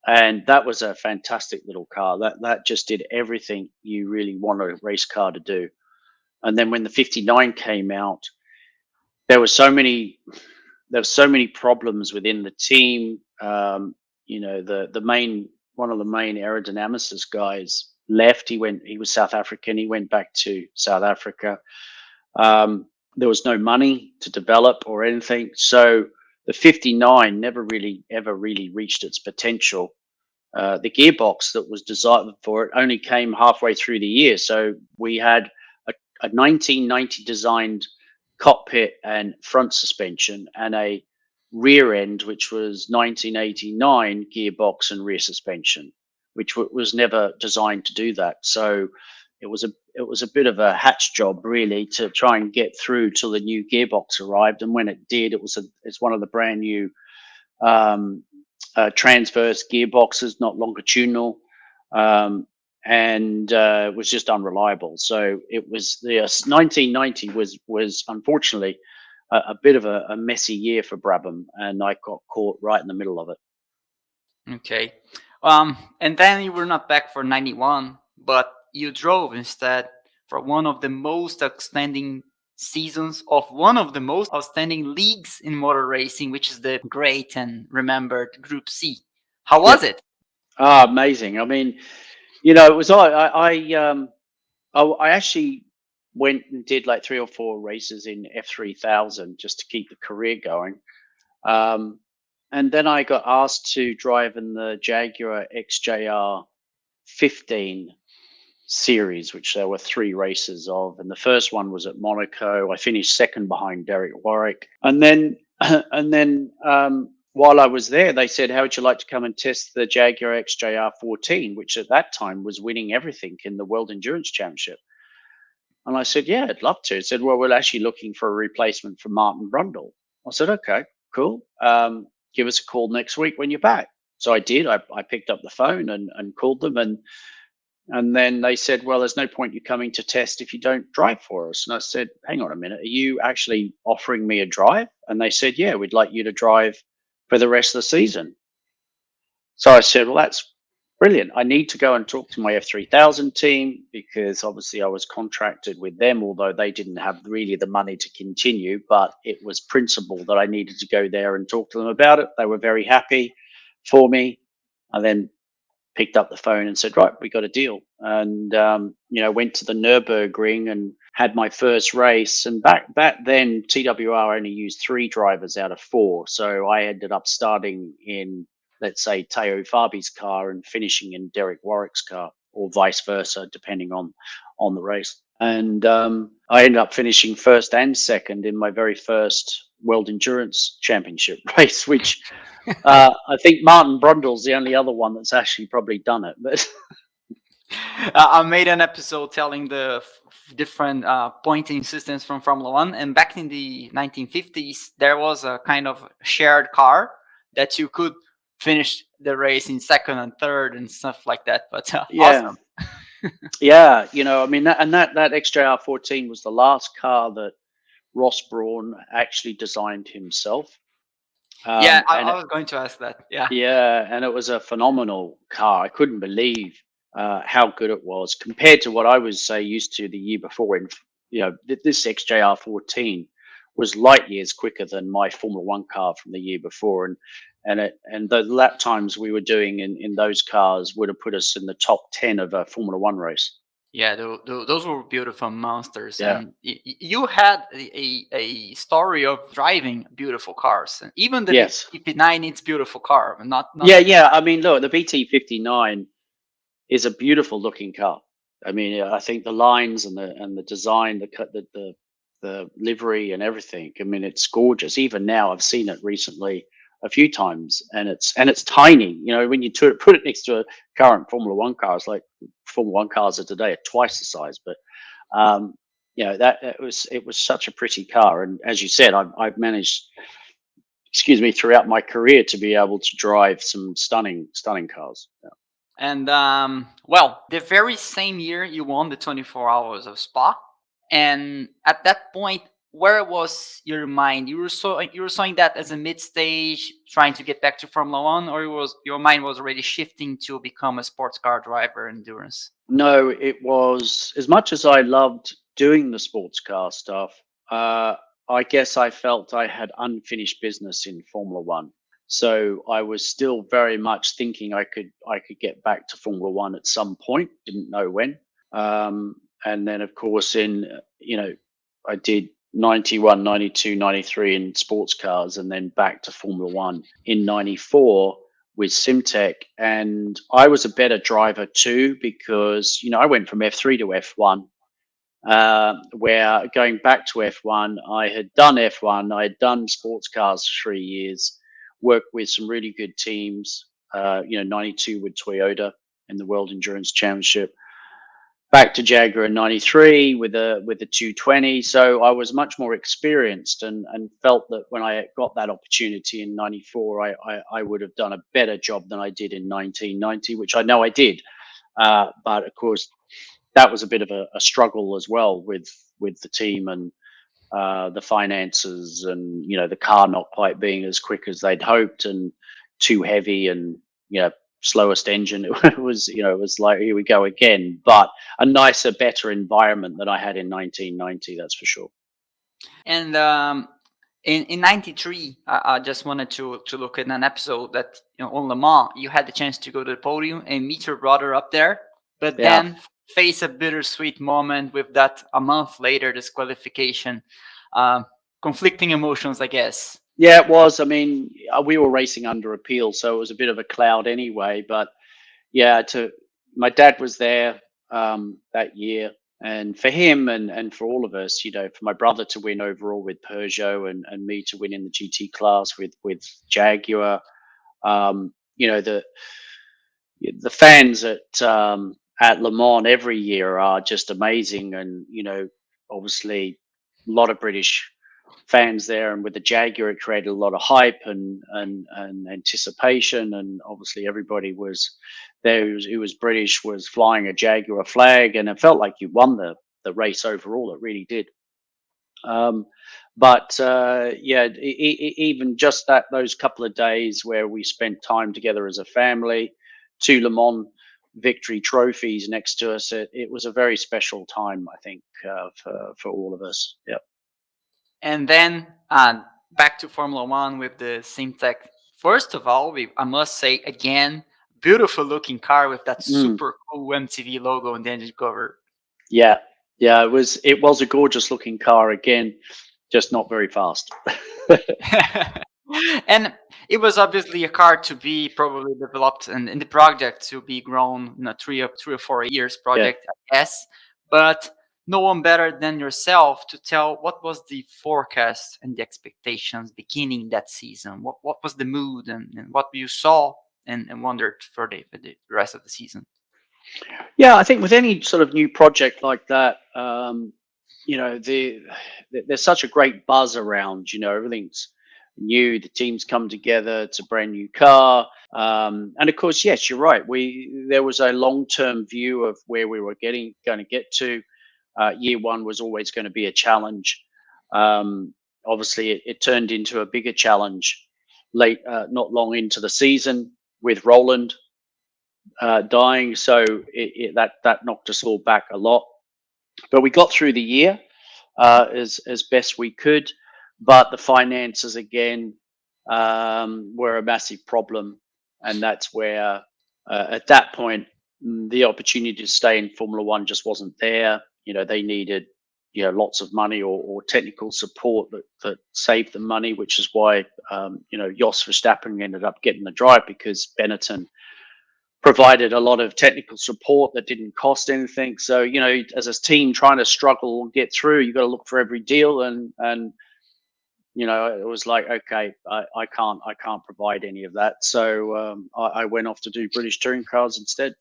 And that was a fantastic little car. That just did everything you really want a race car to do. And then when the 59 came out, there were so many problems within the team. One of the main aerodynamicist guys left. He was South African. He went back to South Africa. There was no money to develop or anything. So the 59 never really, ever really reached its potential. The gearbox that was designed for it only came halfway through the year. So we had a 1990 designed cockpit and front suspension, and a rear end, which was 1989 gearbox and rear suspension, which was never designed to do that. So it was a bit of a hatch job, really, to try and get through till the new gearbox arrived. And when it did, it's one of the brand new um, transverse gearboxes, not longitudinal, and it was just unreliable. So it was the 1990 was unfortunately a bit of a messy year for Brabham, and I got caught right in the middle of it. Okay. And then you were not back for 91, but you drove instead for one of the most outstanding seasons of one of the most outstanding leagues in motor racing, which is the great and remembered Group C. How was it? Amazing. I mean, it was I actually went and did like 3 or 4 races in F3000 just to keep the career going. And then I got asked to drive in the Jaguar XJR-14 series, which there were 3 races of. And the first one was at Monaco. I finished second behind Derek Warwick. And then, while I was there, they said, "How would you like to come and test the Jaguar XJR-14, which at that time was winning everything in the World Endurance Championship?" And I said, "Yeah, I'd love to." He said, "Well, we're actually looking for a replacement for Martin Brundle." I said, "Okay, cool. Give us a call next week when you're back." So I did. I picked up the phone and called them, and then they said, "Well, there's no point you coming to test if you don't drive for us." And I said, "Hang on a minute, are you actually offering me a drive?" And they said, "Yeah, we'd like you to drive for the rest of the season." So I said, "Well, that's brilliant. I need to go and talk to my F3000 team, because obviously I was contracted with them, although they didn't have really the money to continue, but it was principle that I needed to go there and talk to them about it." They were very happy for me. I then picked up the phone and said, "Right, we got a deal." And, went to the Nürburgring and had my first race. And back then, TWR only used 3 drivers out of 4. So I ended up starting in, let's say, Teo Fabi's car and finishing in Derek Warwick's car, or vice versa, depending on the race. And I ended up finishing first and second in my very first World Endurance Championship race, which I think Martin Brundle's the only other one that's actually probably done it. But I made an episode telling the different pointing systems from Formula One, and back in the 1950s, there was a kind of shared car that you could finish the race in second and third and stuff like that. But yeah, awesome. yeah, I mean, that XJR-14 was the last car that Ross Brawn actually designed himself. Yeah, I was going to ask that. Yeah. Yeah, and it was a phenomenal car. I couldn't believe how good it was compared to what I was, say, used to the year before. And this XJR-14 was light years quicker than my Formula One car from the year before, and the lap times we were doing in those cars would have put us in the top 10 of a Formula One race. Yeah, those were beautiful monsters. Yeah. And you had a story of driving beautiful cars, and even the Yes. BP9, it's beautiful car. Not Yeah. I mean, look, the BT59 is a beautiful looking car. I mean, I think the lines and the design, the livery and everything. I mean, it's gorgeous. Even now, I've seen it recently a few times, and it's tiny. When you put it next to a current Formula One car, it's like Formula One cars of today are twice the size. But that it was such a pretty car, and as you said, I've managed, throughout my career to be able to drive some stunning cars. Yeah. And well, the very same year you won the 24 Hours of Spa, and at that point, where was your mind? You were saying that as a mid stage, trying to get back to Formula One, or your mind was already shifting to become a sports car driver, endurance? No, it was, as much as I loved doing the sports car stuff. I guess I felt I had unfinished business in Formula One. So I was still very much thinking I could get back to Formula One at some point. Didn't know when. And then, of course, I did 91, 92, 93 in sports cars, and then back to Formula One in 94 with Simtech. And I was a better driver too, because, I went from F3 to F1, where going back to F1, I had done F1, I had done sports cars for 3 years, worked with some really good teams, 92 with Toyota in the World Endurance Championship, back to Jaguar in 93 with the 220. So I was much more experienced, and felt that when I got that opportunity in 94, I would have done a better job than I did in 1990, which I know I did. But of course, that was a bit of a struggle as well with the team and the finances, and the car not quite being as quick as they'd hoped, and too heavy, and slowest engine. It was like, here we go again, but a nicer, better environment than I had in 1990, that's for sure. And in 93, I just wanted to look at an episode that, on Le Mans, you had the chance to go to the podium and meet your brother up there, but then face a bittersweet moment with that a month later disqualification. Conflicting emotions, I guess. Yeah, it was. I mean, we were racing under appeal, so it was a bit of a cloud anyway. But yeah, my dad was there that year, and for him and for all of us, for my brother to win overall with Peugeot, and me to win in the GT class with Jaguar, the fans at Le Mans every year are just amazing, and obviously a lot of British fans there, and with the Jaguar it created a lot of hype and anticipation, and obviously everybody was there who was British was flying a Jaguar flag, and it felt like you won the race overall. It really did. Even just those couple of days where we spent time together as a family, 2 Le Mans victory trophies next to us, it was a very special time, I think, for all of us. Yeah. And then back to Formula One with the Simtech. First of all, I must say again, beautiful looking car with that super cool MTV logo on the engine cover. Yeah, it was a gorgeous looking car again, just not very fast. And it was obviously a car to be probably developed, and in the project to be grown in a 3 or 4 years project, I guess. But no one better than yourself to tell what was the forecast and the expectations beginning that season. What was the mood, and what you saw and wondered for the rest of the season? Yeah, I think with any sort of new project like that, there's such a great buzz around. Everything's new. The teams come together. It's a brand new car, and of course, yes, you're right. There was a long-term view of where we were going to get to. Year one was always going to be a challenge. Obviously, it turned into a bigger challenge not long into the season, with Roland dying. So that knocked us all back a lot. But we got through the year as best we could. But the finances again were a massive problem, and that's where at that point the opportunity to stay in Formula One just wasn't there. They needed lots of money or technical support that saved them money, which is why Jos Verstappen ended up getting the drive, because Benetton provided a lot of technical support that didn't cost anything. So as a team trying to struggle and get through, you got to look for every deal, and it was like, okay, I can't provide any of that. So I went off to do British touring cars instead.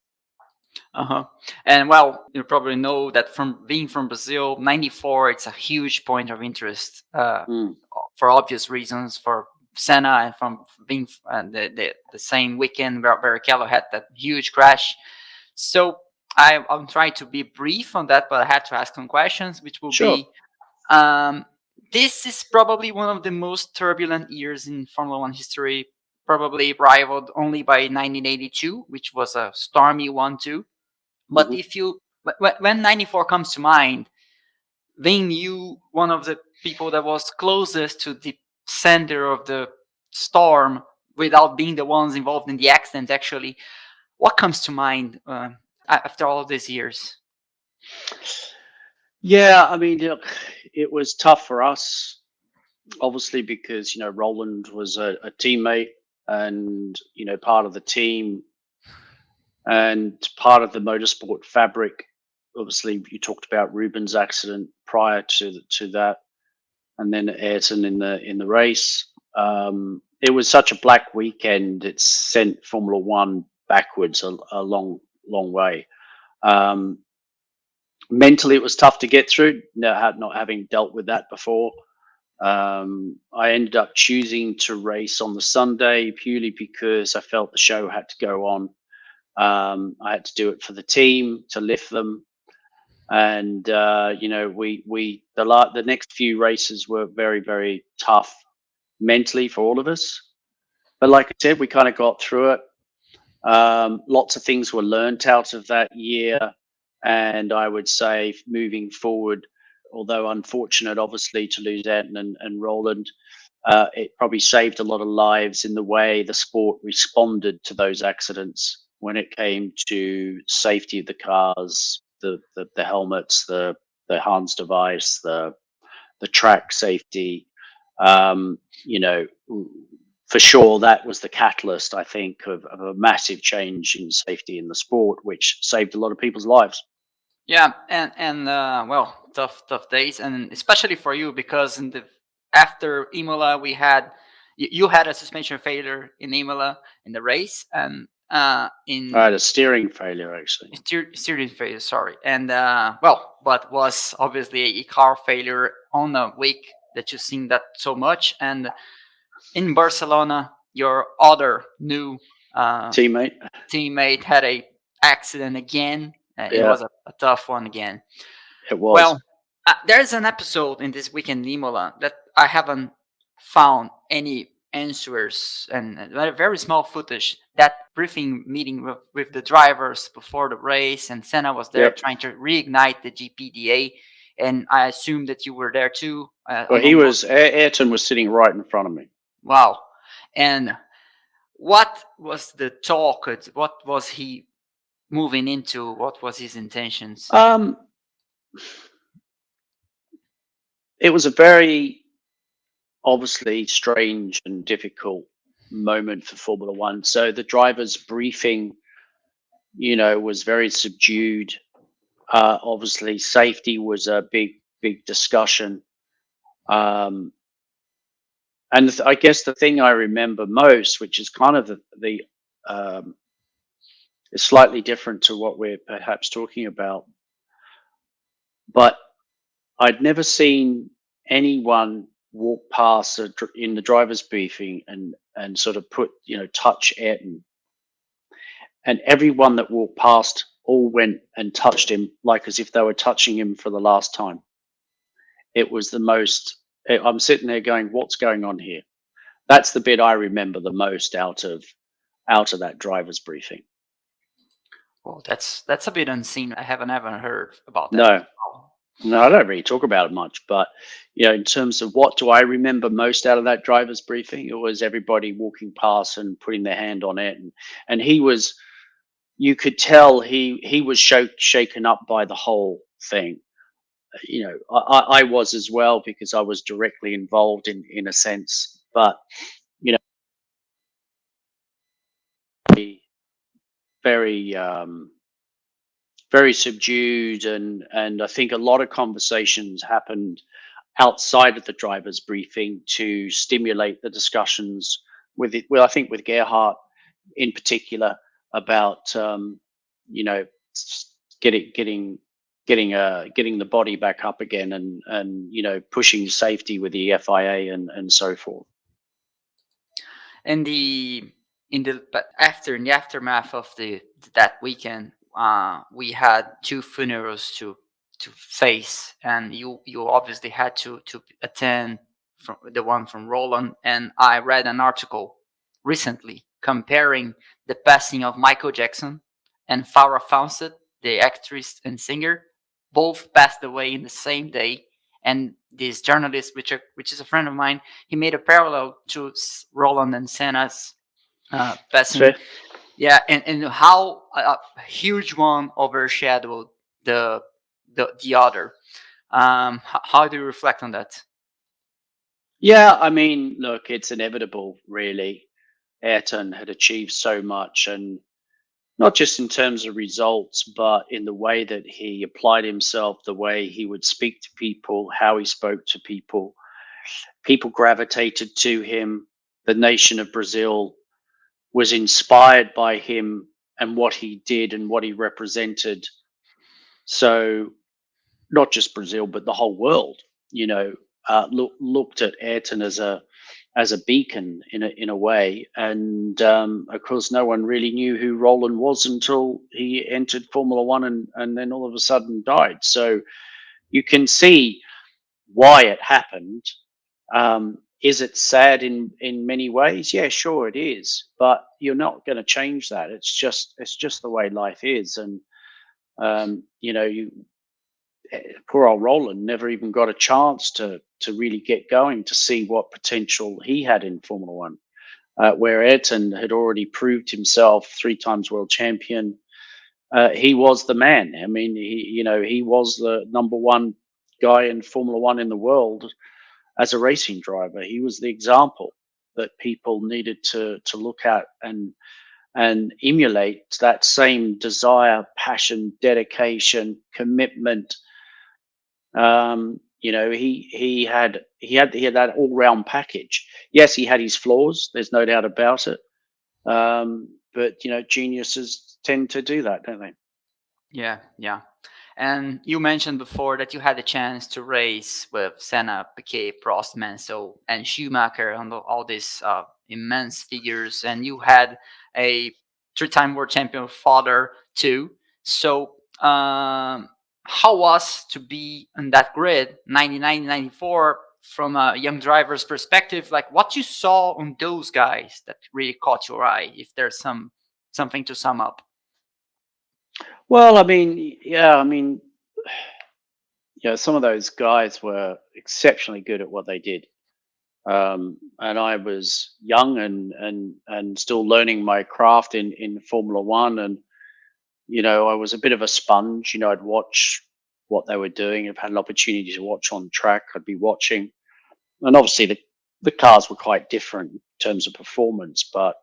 And well, you probably know that from being from Brazil, 94, it's a huge point of interest for obvious reasons, for Senna, and from being the same weekend where Barrichello had that huge crash. So I'm trying to be brief on that, but I have to ask some questions, which will be, this is probably one of the most turbulent years in Formula One history, probably rivaled only by 1982, which was a stormy one too. But when 94 comes to mind, being you one of the people that was closest to the center of the storm without being the ones involved in the accident, actually, what comes to mind after all of these years? Yeah, I mean, look, it was tough for us, obviously, because Roland was a teammate and part of the team and part of the motorsport fabric. Obviously, you talked about Ruben's accident prior to that, and then Ayrton in the race. It was such a black weekend. It sent Formula One backwards a long way. Mentally, it was tough to get through. Not having dealt with that before. I ended up choosing to race on the Sunday purely because I felt the show had to go on. I had to do it for the team to lift them, and the next few races were very, very tough mentally for all of us. But like I said, we kind of got through it. Lots of things were learnt out of that year, and I would say moving forward, although unfortunate, obviously, to lose Ayrton and Roland, it probably saved a lot of lives in the way the sport responded to those accidents when it came to safety of the cars, the helmets, the Hans device, the track safety. For sure, that was the catalyst, I think, of a massive change in safety in the sport, which saved a lot of people's lives. Yeah, and well, tough days, and especially for you because after Imola we had you had a suspension failure in Imola in the race, and I had a steering failure actually. Steering failure, sorry, and but was obviously a car failure on a week that you've seen that so much, and in Barcelona your other new teammate had a accident again. It was a tough one again. It was. Well, there's an episode in this weekend in Imola that I haven't found any answers and very small footage. That briefing meeting with the drivers before the race, and Senna was there trying to reignite the GPDA. And I assume that you were there too. Well, Ayrton was sitting right in front of me. Wow. And what was the talk? What was he moving into? What was his intentions? It was a very obviously strange and difficult moment for Formula One. So the driver's briefing, was very subdued. Obviously, safety was a big discussion. And I guess the thing I remember most, which is kind of is slightly different to what we're perhaps talking about, but I'd never seen anyone walk past in the driver's briefing and sort of touch Ayrton, and everyone that walked past all went and touched him like as if they were touching him for the last time. It was the most. I'm sitting there going, "What's going on here?" That's the bit I remember the most out of that driver's briefing. Well, that's a bit unseen. I haven't ever heard about that. No, I don't really talk about it much, but in terms of what do I remember most out of that driver's briefing, it was everybody walking past and putting their hand on it, and he was, you could tell he was shaken up by the whole thing. I was as well because I was directly involved in a sense, but very very subdued, and I think a lot of conversations happened outside of the driver's briefing to stimulate the discussions with it. Well, I think with Gerhard in particular about getting the body back up again, and pushing safety with the FIA and so forth. And in the aftermath of that weekend, we had two funerals to face, and you obviously had to attend from the one from Roland. And I read an article recently comparing the passing of Michael Jackson and Farrah Fawcett, the actress and singer. Both passed away in the same day. And this journalist, which is a friend of mine, he made a parallel to Roland and Senna's passing. Sure. Yeah, and how a huge one overshadowed the other. How do you reflect on that? Yeah, I mean, look, it's inevitable, really. Ayrton had achieved so much, and not just in terms of results, but in the way that he applied himself, the way he would speak to people, how he spoke to people. People gravitated to him. The nation of Brazil was inspired by him and what he did and what he represented. So, not just Brazil, but the whole world, looked at Ayrton as a beacon in a way. And of course, no one really knew who Roland was until he entered Formula One and then all of a sudden died. So you can see why it happened. Is it sad in many ways? Yeah, sure it is. But you're not going to change that. It's just the way life is. And you poor old Roland never even got a chance to really get going to see what potential he had in Formula One, where Ayrton had already proved himself, 3 times world champion. He was the man. I mean, he was the number one guy in Formula One in the world as a racing driver. He was the example that people needed to look at and emulate, that same desire, passion, dedication, commitment. He had that all round package. Yes, he had his flaws. There's no doubt about it. But geniuses tend to do that, don't they? Yeah, yeah. And you mentioned before that you had the chance to race with Senna, Piquet, Prost, Mansell, and Schumacher on all these immense figures, and you had a 3-time world champion father too. So, how was to be in that grid, 99, 94, from a young driver's perspective? Like, what you saw on those guys that really caught your eye? If there's something to sum up. Well, some of those guys were exceptionally good at what they did. And I was young and still learning my craft in Formula One. And, I was a bit of a sponge. I'd watch what they were doing. I've had an opportunity to watch on track. I'd be watching. And obviously the cars were quite different in terms of performance, but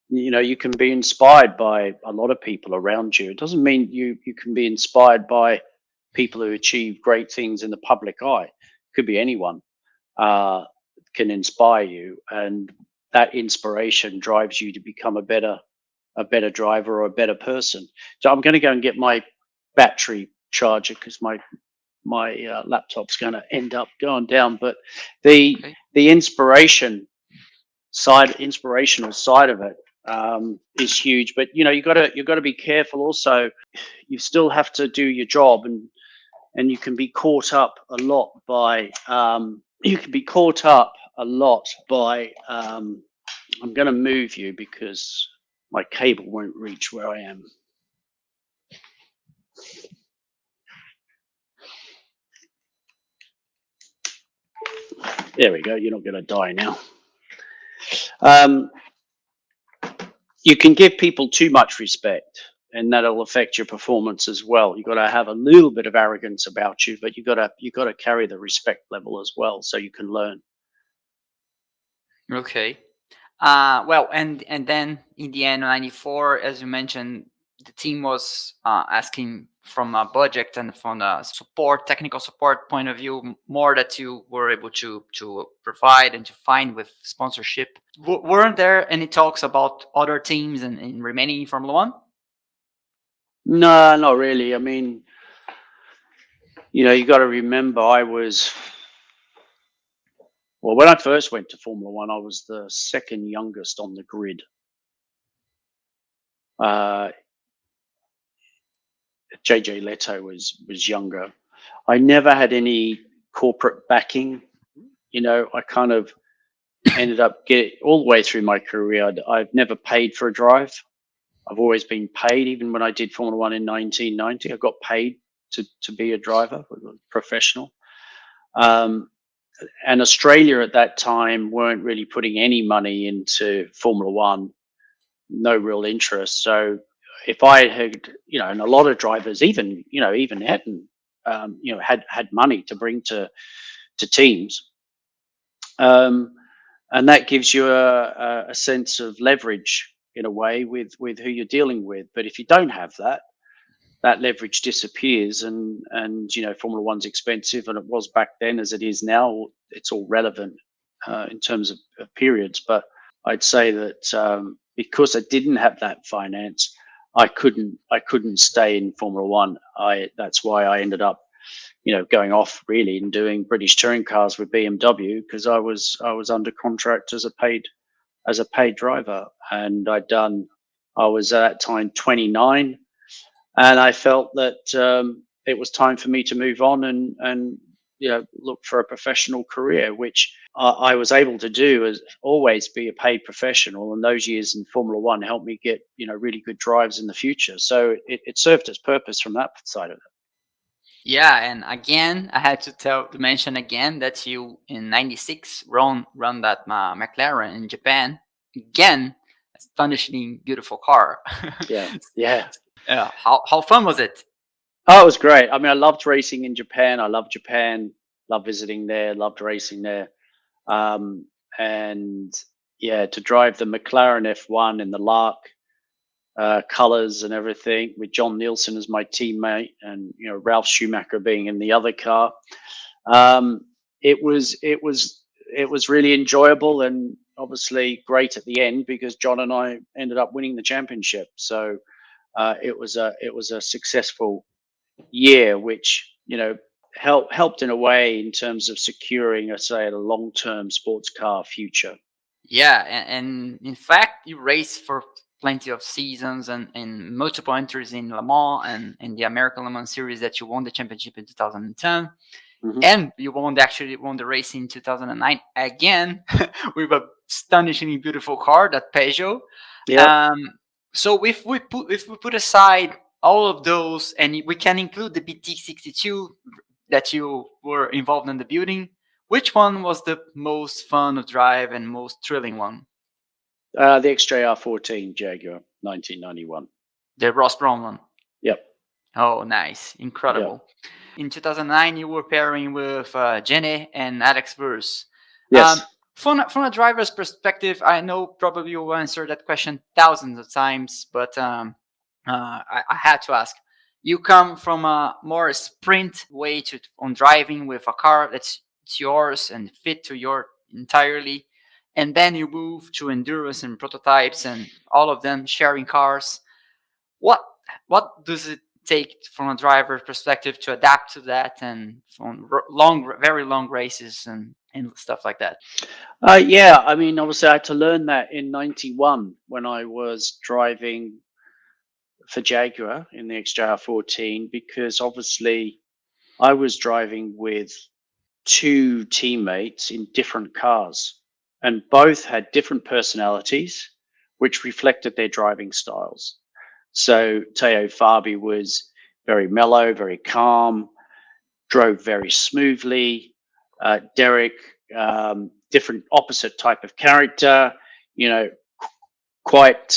you can be inspired by a lot of people around you. It doesn't mean you can be inspired by people who achieve great things in the public eye. It could be anyone can inspire you, and that inspiration drives you to become a better driver or a better person. So I'm going to go and get my battery charger because my laptop's going to end up going down. But the inspirational side of it is huge. But you got to be careful. Also, you still have to do your job, and you can be caught up a lot by I'm going to move you because my cable won't reach where I am. There we go. You're not going to die now. You can give people too much respect, and that'll affect your performance as well. You've got to have a little bit of arrogance about you, but you've got to carry the respect level as well, so you can learn. Okay. Well, and then in the end, 94, as you mentioned, the team was asking from a budget and from a technical support point of view, more that you were able to provide and to find with sponsorship. Weren't there any talks about other teams and remaining in Formula One? No, not really. I mean, you got to remember, when I first went to Formula One, I was the second youngest on the grid. JJ Leto was younger. I never had any corporate backing. I kind of ended up getting all the way through my career. I've never paid for a drive. I've always been paid. Even when I did Formula One in 1990, I got paid to be a driver, professional. And Australia at that time weren't really putting any money into Formula One, no real interest. So if I had, and a lot of drivers, even Ayrton, had money to bring to teams. And that gives you a sense of leverage in a way with who you're dealing with. But if you don't have that, that leverage disappears, and Formula One's expensive, and it was back then as it is now. It's all relevant in terms of periods, but I'd say that because I didn't have that finance, I couldn't stay in Formula One. That's why I ended up going off really and doing British touring cars with BMW, because I was under contract as a paid driver, and I was at that time 29, and I felt that it was time for me to move on and look for a professional career, which I was able to do, as always be a paid professional. And those years in Formula One helped me get really good drives in the future. So it served its purpose from that side of it. Yeah, and again, I had to mention again that you in '96 run that McLaren in Japan. Again, astonishing, beautiful car. Yeah. How fun was it? Oh, it was great. I mean, I loved racing in Japan. I loved Japan. Loved visiting there. Loved racing there. And yeah, to drive the McLaren F1 in the Lark colors and everything, with John Nielsen as my teammate, and Ralph Schumacher being in the other car. It was really enjoyable, and obviously great at the end, because John and I ended up winning the championship. So it was a successful year, which helped in a way in terms of securing, a long-term sports car future. Yeah, and in fact, you raced for plenty of seasons and multiple entries in Le Mans and in the American Le Mans series that you won the championship in 2010. Mm-hmm. And you won the race in 2009 again with a astonishingly beautiful car, that Peugeot. Yeah. So if we put aside all of those, and we can include the BT62 that you were involved in the building, which one was the most fun to drive and most thrilling one? The XJR-14 Jaguar, 1991. The Ross Brown one. Yep. Oh, nice. Incredible. Yep. In 2009, you were pairing with Jenny and Alex Verse. Yes. From a driver's perspective, I know probably you answered that question thousands of times, but I had to ask. You come from a more sprint way on driving with a car that's yours and fit to your entirely, and then you move to endurance and prototypes and all of them sharing cars. What does it take from a driver perspective to adapt to that, and from very long races and stuff like that? Yeah, I mean, obviously I had to learn that in 91 when I was driving for Jaguar in the XJR-14, because obviously I was driving with two teammates in different cars, and both had different personalities which reflected their driving styles. So Teo Fabi was very mellow, very calm, drove very smoothly. Derek, different opposite type of character, quite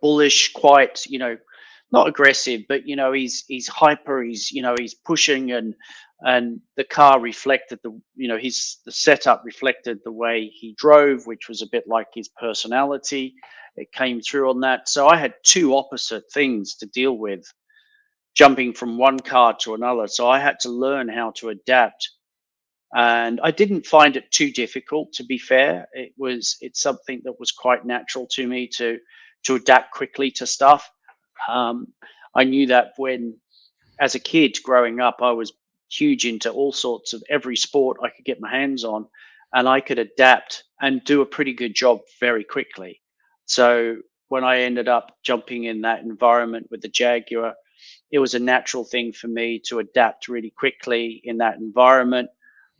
bullish, quite, not aggressive, but, he's hyper, he's pushing, and the car reflected the setup reflected the way he drove, which was a bit like his personality. It came through on that. So I had two opposite things to deal with, jumping from one car to another. So I had to learn how to adapt. And I didn't find it too difficult, to be fair. It's something that was quite natural to me to adapt quickly to stuff. I knew that when, as a kid growing up, I was huge into all sorts of every sport I could get my hands on, and I could adapt and do a pretty good job very quickly. So when I ended up jumping in that environment with the Jaguar, it was a natural thing for me to adapt really quickly in that environment.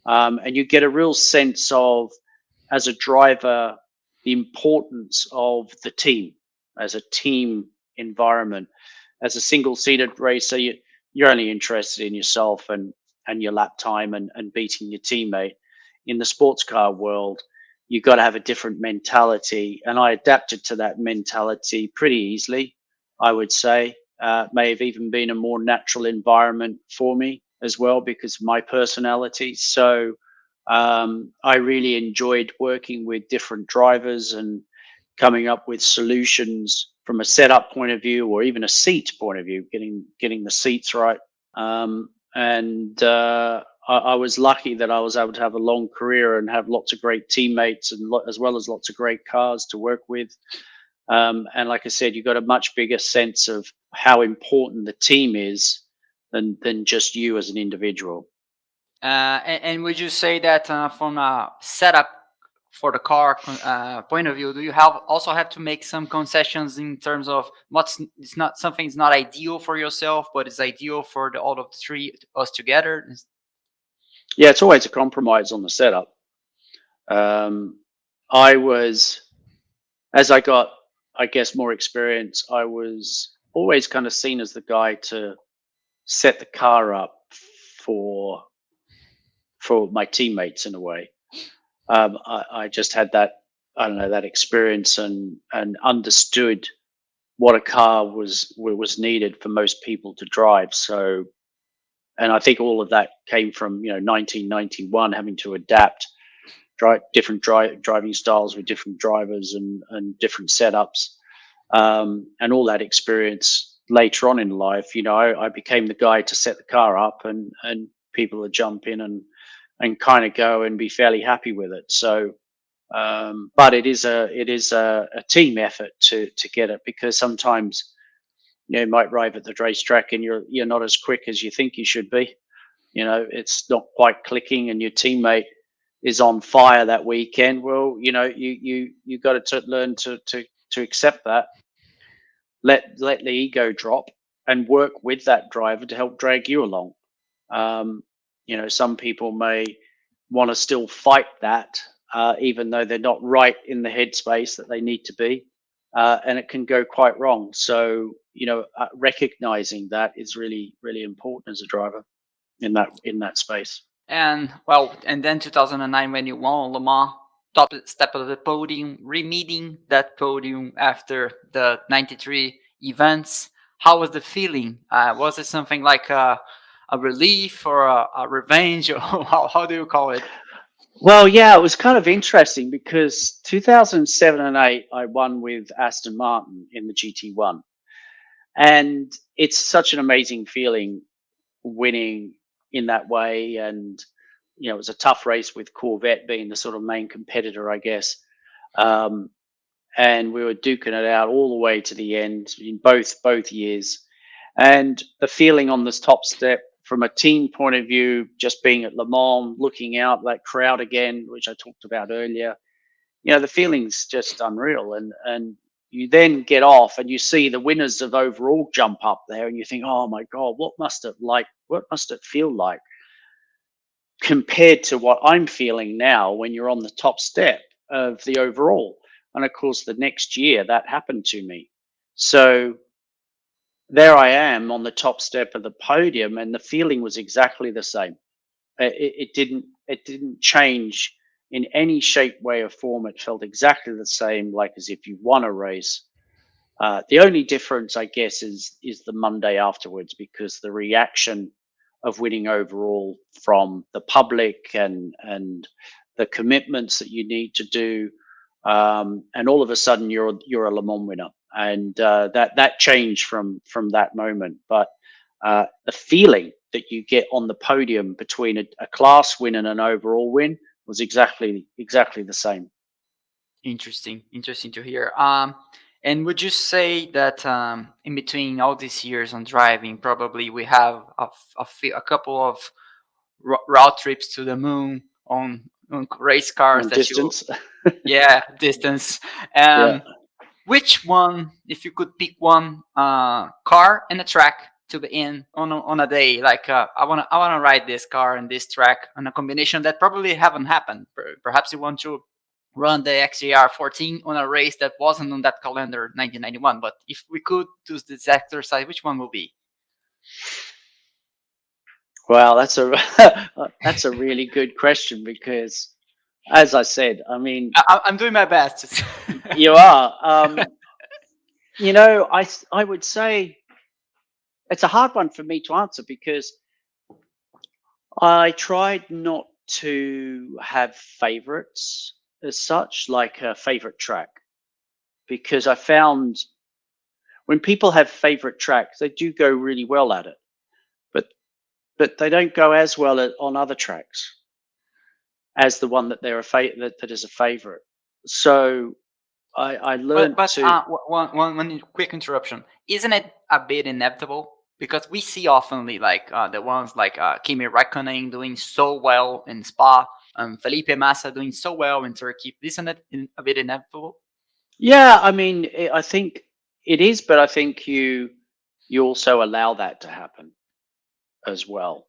And you get a real sense of, as a driver, the importance of the team, as a team environment. As a single-seated racer, you're only interested in yourself and your lap time and beating your teammate. In the sports car world, you've got to have a different mentality. And I adapted to that mentality pretty easily, I would say. may have even been a more natural environment for me as well because of my personality. So I really enjoyed working with different drivers and coming up with solutions from a setup point of view or even a seat point of view, getting the seats right. I was lucky that I was able to have a long career and have lots of great teammates and as well as lots of great cars to work with. And like I said, you got a much bigger sense of how important the team is than just you as an individual. And would you say that from a setup for the car point of view, do you also have to make some concessions in terms of it's not something's not ideal for yourself, but it's ideal for all of the three us together? Yeah, it's always a compromise on the setup. I was, as I got, I guess, more experience, I was always kind of seen as the guy to set the car up for my teammates in a way. I just had that, I don't know, that experience and understood what a car was needed for most people to drive. So, and I think all of that came from 1991, having to adapt different driving styles with different drivers and different setups, and all that experience later on in life. I became the guy to set the car up, and people would jump in and kind of go and be fairly happy with it. So, but it is a team effort to get it, because sometimes you might arrive at the racetrack and you're not as quick as you think you should be. It's not quite clicking, and your teammate is on fire that weekend. Well, you got to learn to accept that. Let the ego drop and work with that driver to help drag you along. Some people may want to still fight that, even though they're not right in the headspace that they need to be, and it can go quite wrong. So, recognizing that is really, really important as a driver in that space. And then 2009 when you won Le Mans, top step of the podium, remeeting that podium after the 93 events. How was the feeling? Was it something like a relief or a revenge, or how do you call it? Well, yeah, it was kind of interesting because 2007 and 8, I won with Aston Martin in the GT1. And it's such an amazing feeling winning in that way. And, it was a tough race with Corvette being the sort of main competitor, I guess. And we were duking it out all the way to the end in both years. And the feeling on this top step from a team point of view, just being at Le Mans, looking out that crowd again, which I talked about earlier, the feeling's just unreal. And you then get off and you see the winners of overall jump up there, and you think, oh my God, what must it feel like compared to what I'm feeling now when you're on the top step of the overall? And of course, the next year that happened to me. So there I am on the top step of the podium, and the feeling was exactly the same. It didn't change in any shape, way, or form. It felt exactly the same, like as if you won a race. The only difference, I guess, is the Monday afterwards, because the reaction of winning overall from the public and the commitments that you need to do, and all of a sudden you're a Le Mans winner, and that changed from that moment. But the feeling that you get on the podium between a class win and an overall win was exactly the same. Interesting to hear. And would you say that in between all these years on driving, probably we have a couple of route trips to the moon on race cars that distance? Distance. Yeah. Which one, if you could pick one car and a track to be in on a day, like I wanna ride this car and this track on a combination that probably haven't happened. Perhaps you want to run the XJR-14 on a race that wasn't on that calendar 1991. But if we could do this exercise, which one will be? Well, that's a really good question, because, as I said, I mean, I'm doing my best. You are. I would say it's a hard one for me to answer because I tried not to have favorites as such, like a favorite track, because I found when people have favorite tracks, they do go really well at it, but they don't go as well on other tracks as the one that that is a favorite. So I learned But to. one quick interruption. Isn't it a bit inevitable? Because we see oftenly like the ones like Kimi Räikkönen doing so well in Spa, and Felipe Massa doing so well in Turkey. Isn't it a bit inevitable? Yeah, I mean, I think it is, but I think you also allow that to happen as well.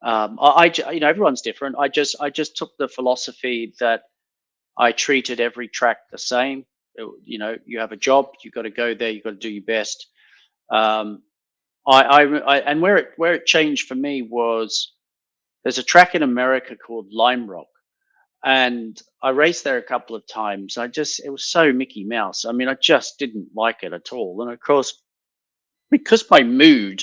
Everyone's different. I just took the philosophy that I treated every track the same. You have a job, you got to go there, you got to do your best. And where it changed for me was there's a track in America called Lime Rock, and I raced there a couple of times. It was so Mickey Mouse. I mean, I just didn't like it at all. And of course, because my mood,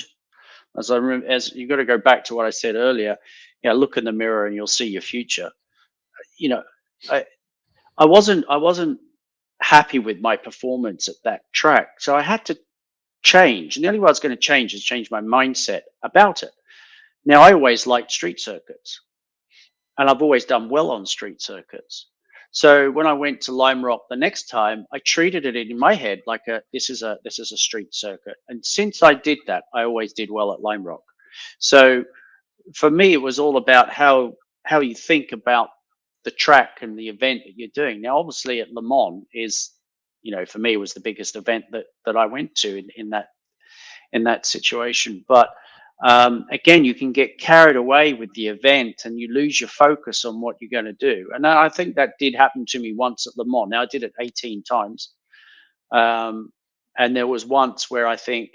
as you got to go back to what I said earlier, look in the mirror and you'll see your future. I wasn't happy with my performance at that track, so I had to change. And the only way I was going to change is change my mindset about it. Now, I always liked street circuits, and I've always done well on street circuits. So when I went to Lime Rock the next time, I treated it in my head like this is a street circuit. And since I did that, I always did well at Lime Rock. So for me, it was all about how you think about the track and the event that you're doing. Now, obviously, at Le Mans for me, it was the biggest event that I went to in that situation. But again, you can get carried away with the event and you lose your focus on what you're going to do. And I think that did happen to me once at Le Mans. Now, I did it 18 times. And there was once where I think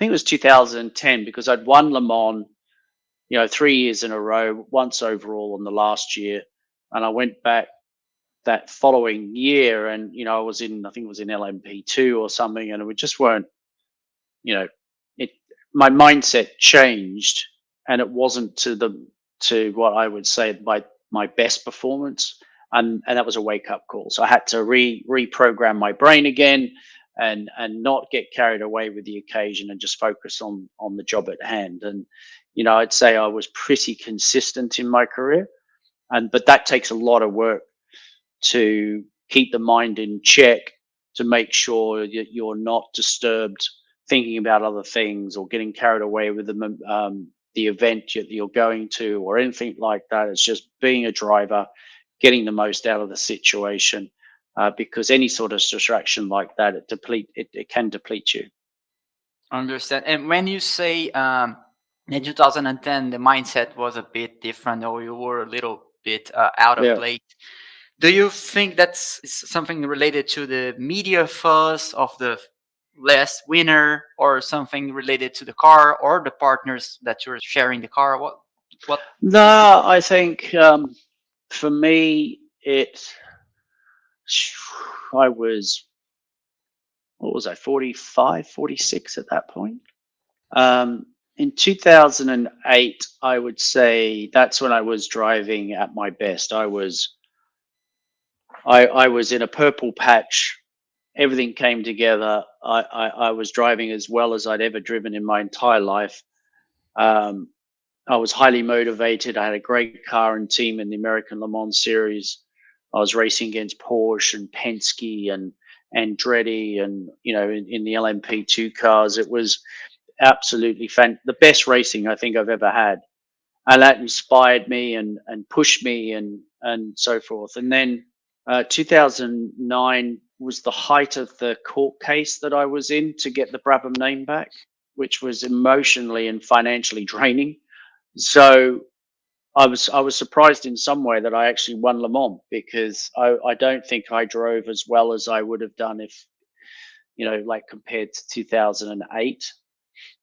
it was 2010, because I'd won Le Mans, 3 years in a row, once overall in the last year. And I went back that following year and, I think it was in LMP2 or something. And we just weren't, my mindset changed, and it wasn't to what I would say my best performance, and that was a wake up call. So I had to reprogram my brain again, and not get carried away with the occasion, and just focus on the job at hand. And I'd say I was pretty consistent in my career, but that takes a lot of work to keep the mind in check, to make sure that you're not disturbed thinking about other things or getting carried away with the event that you're going to or anything like that. It's just being a driver, getting the most out of the situation, because any sort of distraction like that, it can deplete you. Understand. And when you say in 2010 the mindset was a bit different, or you were a little bit out of place, do you think that's something related to the media fuss of the last winner, or something related to the car or the partners that you're sharing the car? What? No, I think for me, I was, what was I, 45, 46 at that point. In 2008, I would say that's when I was driving at my best. I was in a purple patch. Everything came together. I was driving as well as I'd ever driven in my entire life. I was highly motivated. I had a great car and team in the American Le Mans Series. I was racing against Porsche and Penske and Andretti, and in the LMP2 cars. It was absolutely the best racing I think I've ever had, and that inspired me and pushed me and so forth. And then 2009 was the height of the court case that I was in to get the Brabham name back, which was emotionally and financially draining. So I was surprised in some way that I actually won Le Mans, because I don't think I drove as well as I would have done if, like compared to 2008.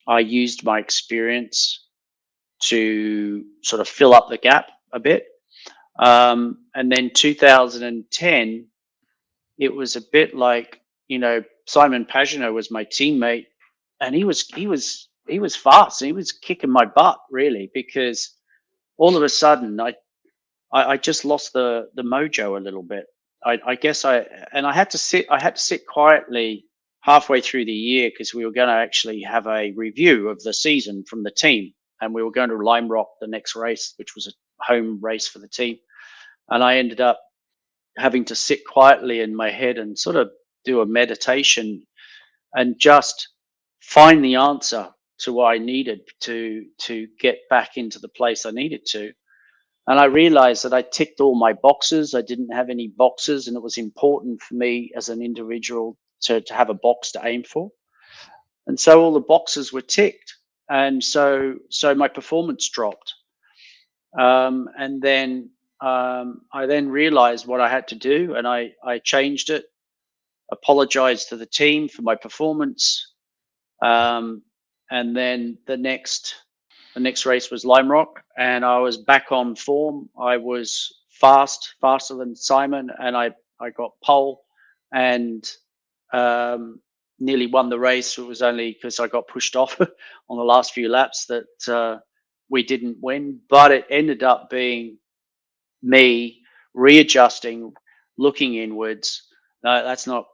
I used my experience to sort of fill up the gap a bit. And then 2010, it was a bit like, Simon Pagenaud was my teammate, and he was fast. He was kicking my butt really, because all of a sudden I just lost the mojo a little bit. I guess I had to sit quietly halfway through the year, because we were going to actually have a review of the season from the team, and we were going to Lime Rock the next race, which was a home race for the team. And I ended up having to sit quietly in my head and sort of do a meditation and just find the answer to what I needed to get back into the place I needed to. And I realized that I ticked all my boxes. I didn't have any boxes, and it was important for me as an individual to have a box to aim for. And so all the boxes were ticked, and so my performance dropped. And then I then realized what I had to do, and I changed it, apologized to the team for my performance. And then the next race was Lime Rock, and I was back on form. I was faster than Simon, and I got pole, and nearly won the race. It was only because I got pushed off on the last few laps that we didn't win, but it ended up being me readjusting, looking inwards. No, that's not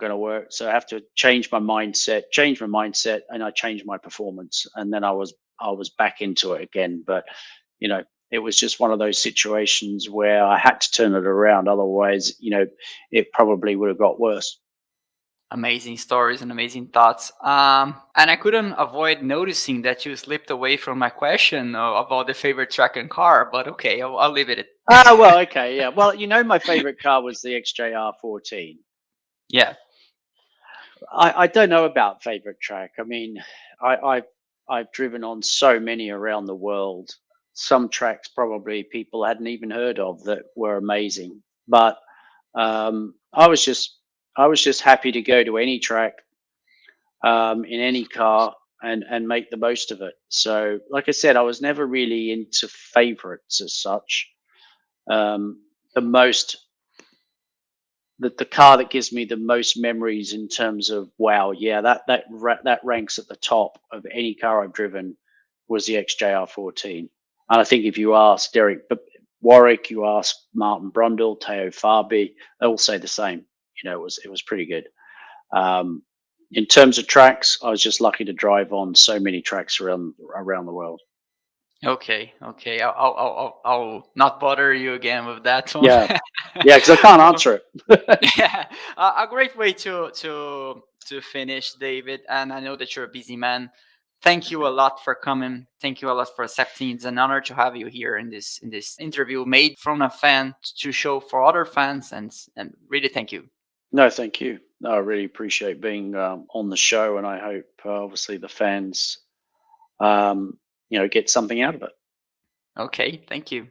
going to work. So I have to change my mindset, and I changed my performance, and then I was back into it again. But it was just one of those situations where I had to turn it around. Otherwise, it probably would have got worse. Amazing stories and amazing thoughts. And I couldn't avoid noticing that you slipped away from my question about the favorite track and car, but okay, I'll leave it. Well, okay, yeah. Well, my favorite car was the XJR-14. Yeah. I don't know about favorite track. I mean, I've driven on so many around the world. Some tracks probably people hadn't even heard of that were amazing. But I was just happy to go to any track, in any car, and make the most of it. So, like I said, I was never really into favorites as such. The car that gives me the most memories in terms of wow, yeah, that ranks at the top of any car I've driven was the XJR-14. And I think if you ask Derek Warwick, you ask Martin Brundle, Teo Farby, they all say the same. It was pretty good. In terms of tracks, I was just lucky to drive on so many tracks around the world. Okay. I'll not bother you again with that one. Yeah, because I can't answer it. Yeah, a great way to finish, David. And I know that you're a busy man. Thank you a lot for coming. Thank you a lot for accepting. It's an honor to have you here in this interview made from a fan to show for other fans, and really thank you. No, thank you. No, I really appreciate being on the show, and I hope obviously the fans get something out of it. Okay, thank you.